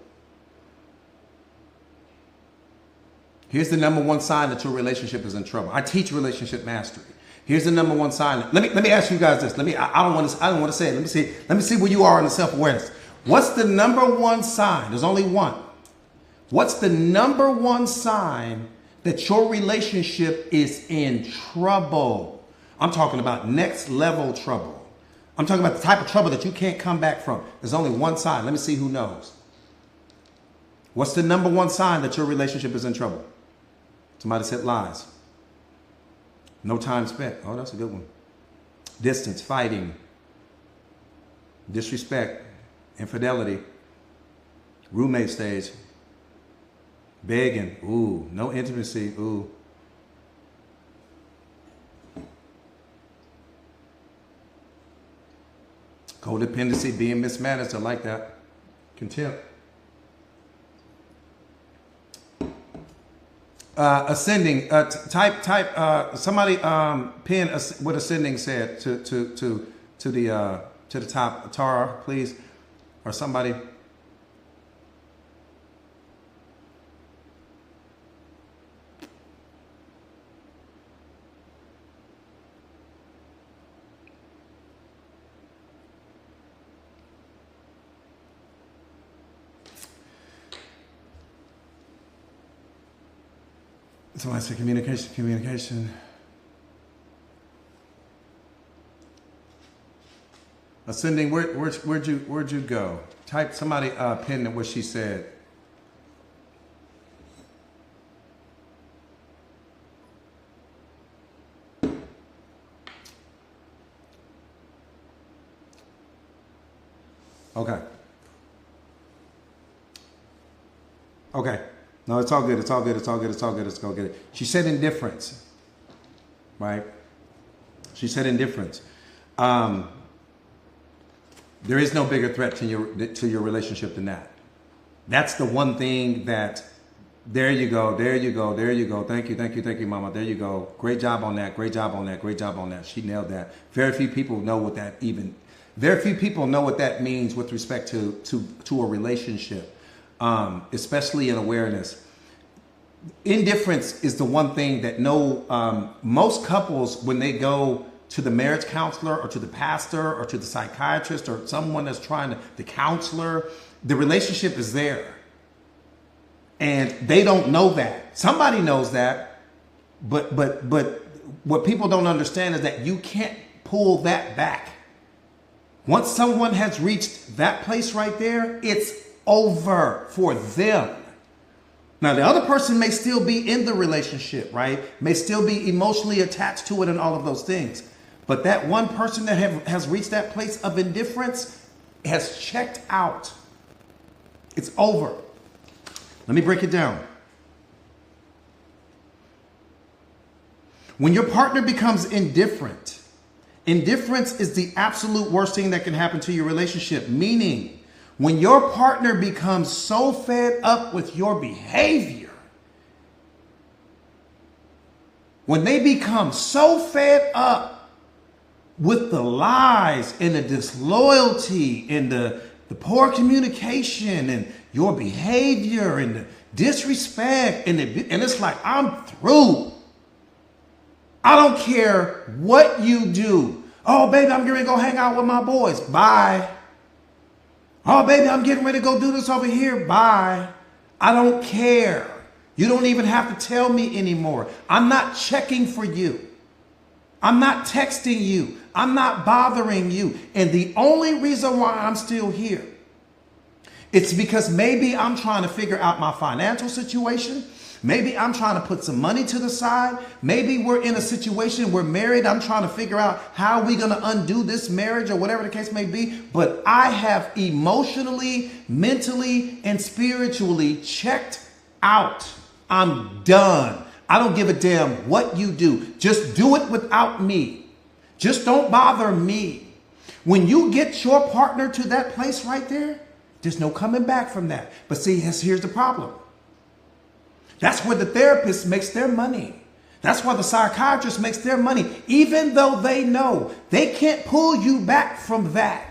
Here's the number one sign that your relationship is in trouble. I teach relationship mastery. Here's the number one sign. Let me ask you guys this. I don't want to say it. Let me see where you are in the self-awareness. What's the number one sign? There's only one. What's the number one sign that your relationship is in trouble? I'm talking about next level trouble. I'm talking about the type of trouble that you can't come back from. There's only one sign. Let me see who knows. What's the number one sign that your relationship is in trouble? Somebody said lies. No time spent. Oh, that's a good one. Distance, fighting, disrespect, infidelity, roommate stage, begging. Ooh, no intimacy. Ooh. Codependency, being mismanaged. I like that. Contempt. Ascending. Somebody pin what ascending said to the top. Tara, please, or somebody. Somebody said communication. Ascending, where'd you go? Type somebody pin what she said. Okay. Okay. No, it's all good. It's all good. It's all good. It's all good. It's all good. She said indifference, right? She said indifference. There is no bigger threat to your relationship than that. That's the one thing that. There you go. There you go. There you go. Thank you. Thank you. Thank you, Mama. There you go. Great job on that. Great job on that. Great job on that. She nailed that. Very few people know what that even. Very few people know what that means with respect to a relationship. Especially in awareness. Indifference is the one thing that most couples, when they go to the marriage counselor or to the pastor or to the psychiatrist or someone that's the counselor, the relationship is there. And they don't know that. Somebody knows that, but what people don't understand is that you can't pull that back. Once someone has reached that place right there, it's over for them. Now, the other person may still be in the relationship, right? May still be emotionally attached to it and all of those things. But that one person that has reached that place of indifference has checked out. It's over. Let me break it down. When your partner becomes indifferent, indifference is the absolute worst thing that can happen to your relationship. Meaning, when your partner becomes so fed up with your behavior, when they become so fed up with the lies and the disloyalty and the poor communication and your behavior and the disrespect and it's like, I'm through. I don't care what you do. Oh, baby, I'm getting ready to go hang out with my boys. Bye. Oh, baby, I'm getting ready to go do this over here. Bye. I don't care. You don't even have to tell me anymore. I'm not checking for you. I'm not texting you. I'm not bothering you. And the only reason why I'm still here, it's because maybe I'm trying to figure out my financial situation. Maybe I'm trying to put some money to the side. Maybe we're in a situation, we're married. I'm trying to figure out how we're going to undo this marriage or whatever the case may be. But I have emotionally, mentally, and spiritually checked out. I'm done. I don't give a damn what you do. Just do it without me. Just don't bother me. When you get your partner to that place right there, there's no coming back from that. But see, here's the problem. That's where the therapist makes their money. That's why the psychiatrist makes their money, even though they know they can't pull you back from that.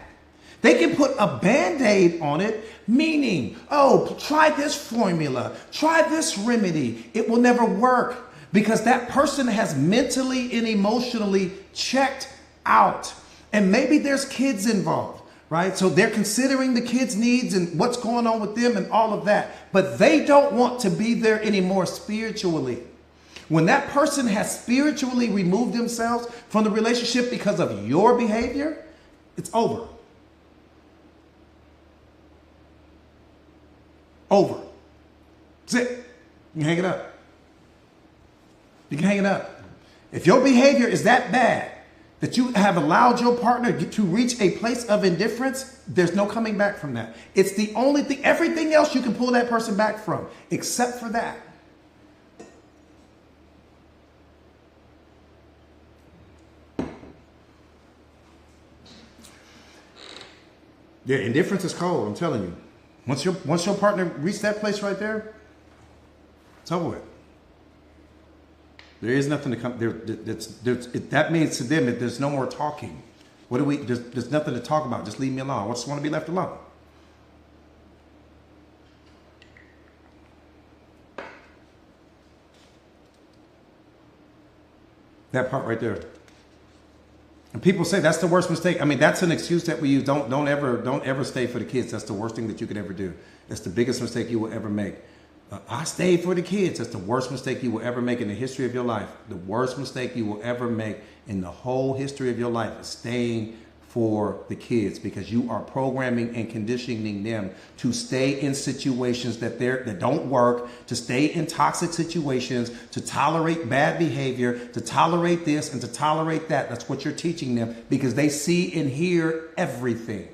They can put a Band-Aid on it, meaning, oh, try this formula, try this remedy. It will never work because that person has mentally and emotionally checked out. And maybe there's kids involved. Right? So they're considering the kids' needs and what's going on with them and all of that. But they don't want to be there anymore spiritually. When that person has spiritually removed themselves from the relationship because of your behavior, it's over. Over. That's it. You can hang it up. You can hang it up. If your behavior is that bad that you have allowed your partner to reach a place of indifference, there's no coming back from that. It's the only thing, everything else you can pull that person back from, except for that. Yeah, indifference is cold, I'm telling you. Once your partner reaches that place right there, it's over with. There is nothing to come there. That means to them that there's no more talking. What do we? There's nothing to talk about. Just leave me alone. I just want to be left alone. That part right there. And people say that's the worst mistake. I mean, that's an excuse that we use. Don't ever stay for the kids. That's the worst thing that you could ever do. That's the biggest mistake you will ever make. I stayed for the kids. That's the worst mistake you will ever make in the history of your life. The worst mistake you will ever make in the whole history of your life is staying for the kids, because you are programming and conditioning them to stay in situations that don't work, to stay in toxic situations, to tolerate bad behavior, to tolerate this and to tolerate that. That's what you're teaching them, because they see and hear everything.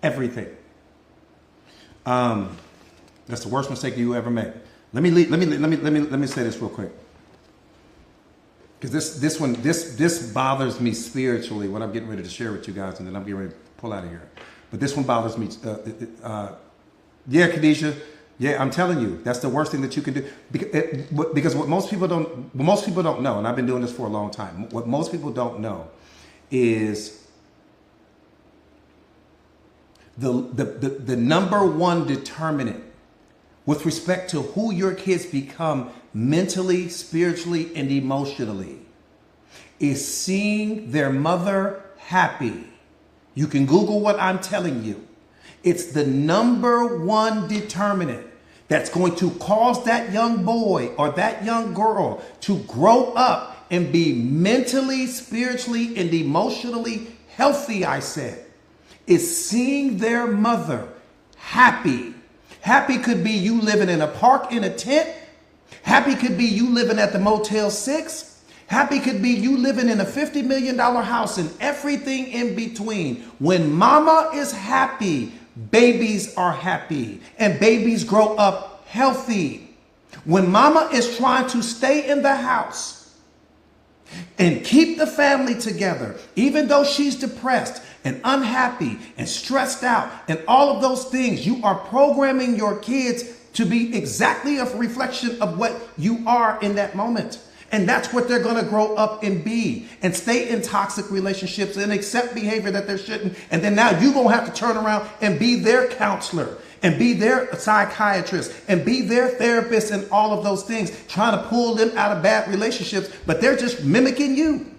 Everything. That's the worst mistake you ever make. Let me say this real quick, because this bothers me spiritually. What I'm getting ready to share with you guys, and then I'm getting ready to pull out of here. But this one bothers me. Yeah, Khadijah. Yeah, I'm telling you, that's the worst thing that you can do. Because what most people don't know, and I've been doing this for a long time. What most people don't know is the number one determinant with respect to who your kids become mentally, spiritually, and emotionally is seeing their mother happy. You can Google what I'm telling you. It's the number one determinant that's going to cause that young boy or that young girl to grow up and be mentally, spiritually, and emotionally healthy, I said, is seeing their mother happy. Happy could be you living in a park in a tent. Happy could be you living at the Motel 6. Happy could be you living in a $50 million house, and everything in between. When mama is happy, babies are happy, and babies grow up healthy. When mama is trying to stay in the house and keep the family together, even though she's depressed and unhappy and stressed out and all of those things, you are programming your kids to be exactly a reflection of what you are in that moment. And that's what they're going to grow up and be, and stay in toxic relationships and accept behavior that they shouldn't. And then now you're going to have to turn around and be their counselor and be their psychiatrist and be their therapist and all of those things, trying to pull them out of bad relationships, but they're just mimicking you.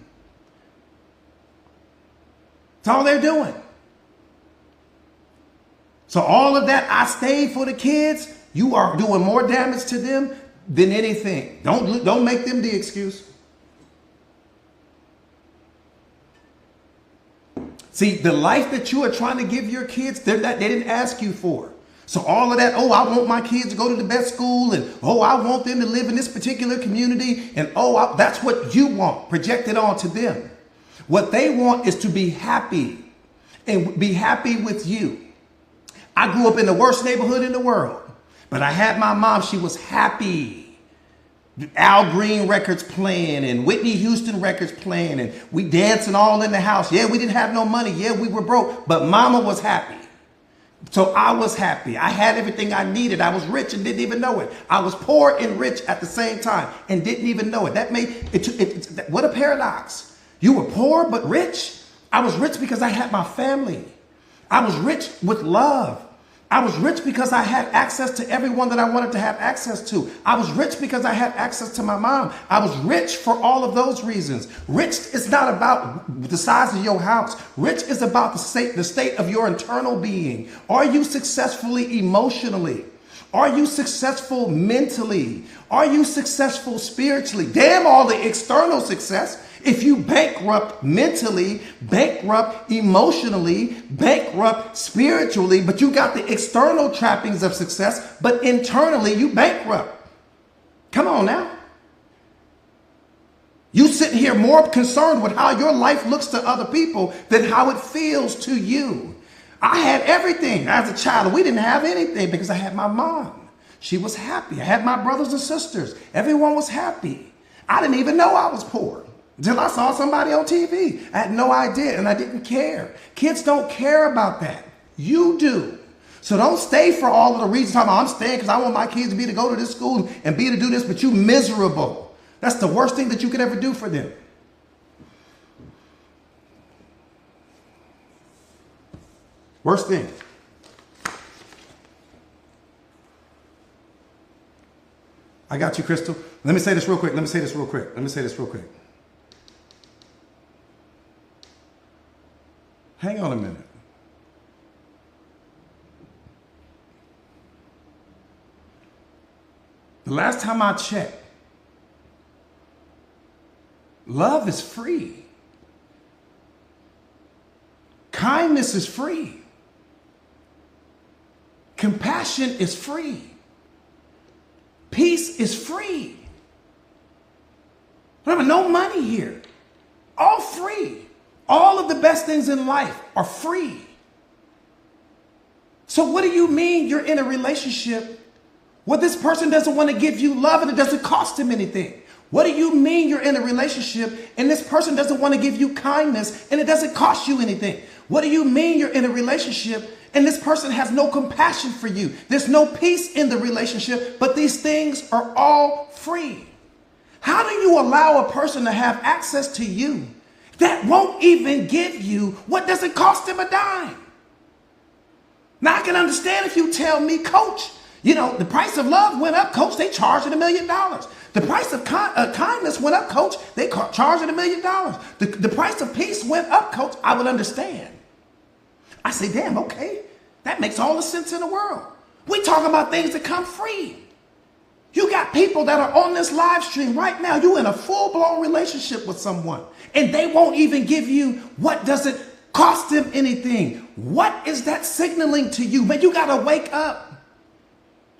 That's all they're doing. So all of that, I stayed for the kids, you are doing more damage to them than anything. Don't make them the excuse. See, the life that you are trying to give your kids, they didn't ask you for. So all of that, oh, I want my kids to go to the best school, and oh, I want them to live in this particular community, and oh, that's what you want projected onto them. What they want is to be happy and be happy with you. I grew up in the worst neighborhood in the world, but I had my mom. She was happy. Al Green records playing and Whitney Houston records playing, and we dancing all in the house. Yeah, we didn't have no money. Yeah, we were broke, but mama was happy. So I was happy. I had everything I needed. I was rich and didn't even know it. I was poor and rich at the same time and didn't even know it. That made it what a paradox. You were poor but rich. I was rich because I had my family. I was rich with love. I was rich because I had access to everyone that I wanted to have access to. I was rich because I had access to my mom. I was rich for all of those reasons. Rich is not about the size of your house. Rich is about the state of your internal being. Are you successfully emotionally? Are you successful mentally? Are you successful spiritually? Damn all the external success. If you bankrupt mentally, bankrupt emotionally, bankrupt spiritually, but you got the external trappings of success, but internally you bankrupt. Come on now. You sitting here more concerned with how your life looks to other people than how it feels to you. I had everything as a child. We didn't have anything because I had my mom. She was happy. I had my brothers and sisters. Everyone was happy. I didn't even know I was poor until I saw somebody on TV. I had no idea and I didn't care. Kids don't care about that. You do. So don't stay for all of the reasons. I'm staying because I want my kids to go to this school and be to do this, but you miserable. That's the worst thing that you could ever do for them. Worst thing. I got you, Crystal. Let me say this real quick. Hang on a minute. The last time I checked, love is free. Kindness is free. Compassion is free. Peace is free. Remember, no money here. All free. All of the best things in life are free. So what do you mean you're in a relationship where this person doesn't want to give you love and it doesn't cost him anything? What do you mean you're in a relationship and this person doesn't want to give you kindness and it doesn't cost you anything? What do you mean you're in a relationship and this person has no compassion for you? There's no peace in the relationship, but these things are all free. How do you allow a person to have access to you that won't even give you what doesn't cost them a dime? Now I can understand if you tell me, Coach, the price of love went up, Coach, they charging $1 million. The price of kindness went up, Coach, they charging $1 million. The price of peace went up, Coach, I would understand. I say, damn, okay, that makes all the sense in the world. We talk about things that come free. You got people that are on this live stream right now. You in a full-blown relationship with someone, and they won't even give you what doesn't cost them anything. What is that signaling to you? Man, you got to wake up.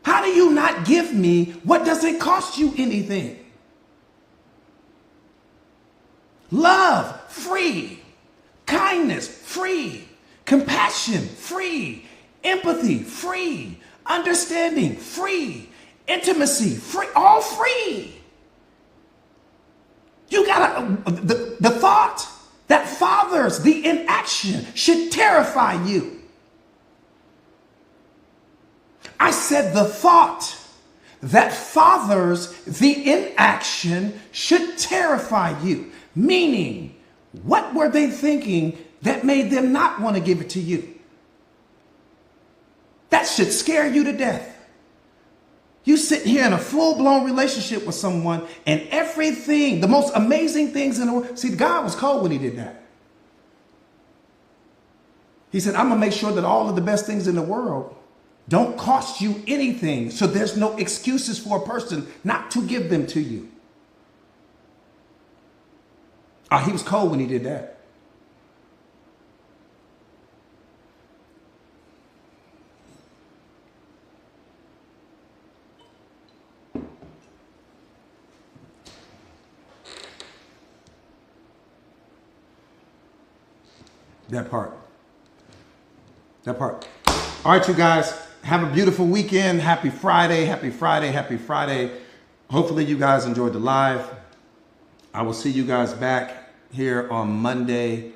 How do you not give me what doesn't cost you anything? Love, free. Kindness, free. Compassion, free. Empathy, free. Understanding, free. Intimacy, free. All free. You gotta, the thought that fathers the inaction should terrify you. I said the thought that fathers the inaction should terrify you. Meaning, what were they thinking that made them not want to give it to you? That should scare you to death. You sitting here in a full-blown relationship with someone and everything, the most amazing things in the world. See, God was cold when he did that. He said, I'm going to make sure that all of the best things in the world don't cost you anything. So there's no excuses for a person not to give them to you. He was cold when he did that. That part. All right, you guys. Have a beautiful weekend. Happy Friday. Hopefully you guys enjoyed the live. I will see you guys back here on Monday.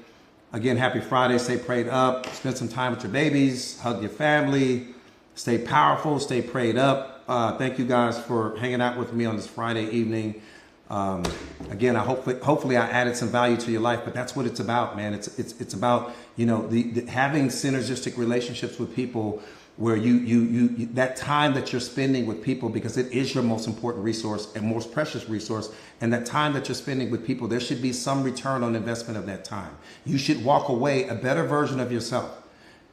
Again, happy Friday. Stay prayed up. Spend some time with your babies. Hug your family. Stay powerful. Stay prayed up. Thank you guys for hanging out with me on this Friday evening. Again, hopefully I added some value to your life, but that's what it's about, man. It's about, the having synergistic relationships with people where you that time that you're spending with people, because it is your most important resource and most precious resource. And that time that you're spending with people, there should be some return on investment of that time. You should walk away a better version of yourself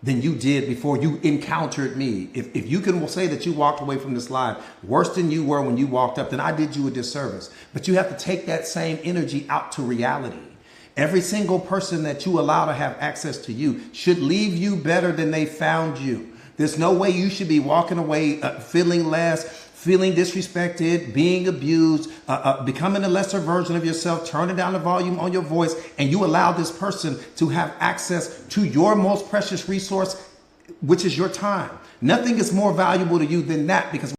than you did before you encountered me. If you can say that you walked away from this live worse than you were when you walked up, then I did you a disservice. But you have to take that same energy out to reality. Every single person that you allow to have access to you should leave you better than they found you. There's no way you should be walking away feeling less, feeling disrespected, being abused, becoming a lesser version of yourself, turning down the volume on your voice, and you allow this person to have access to your most precious resource, which is your time. Nothing is more valuable to you than that, because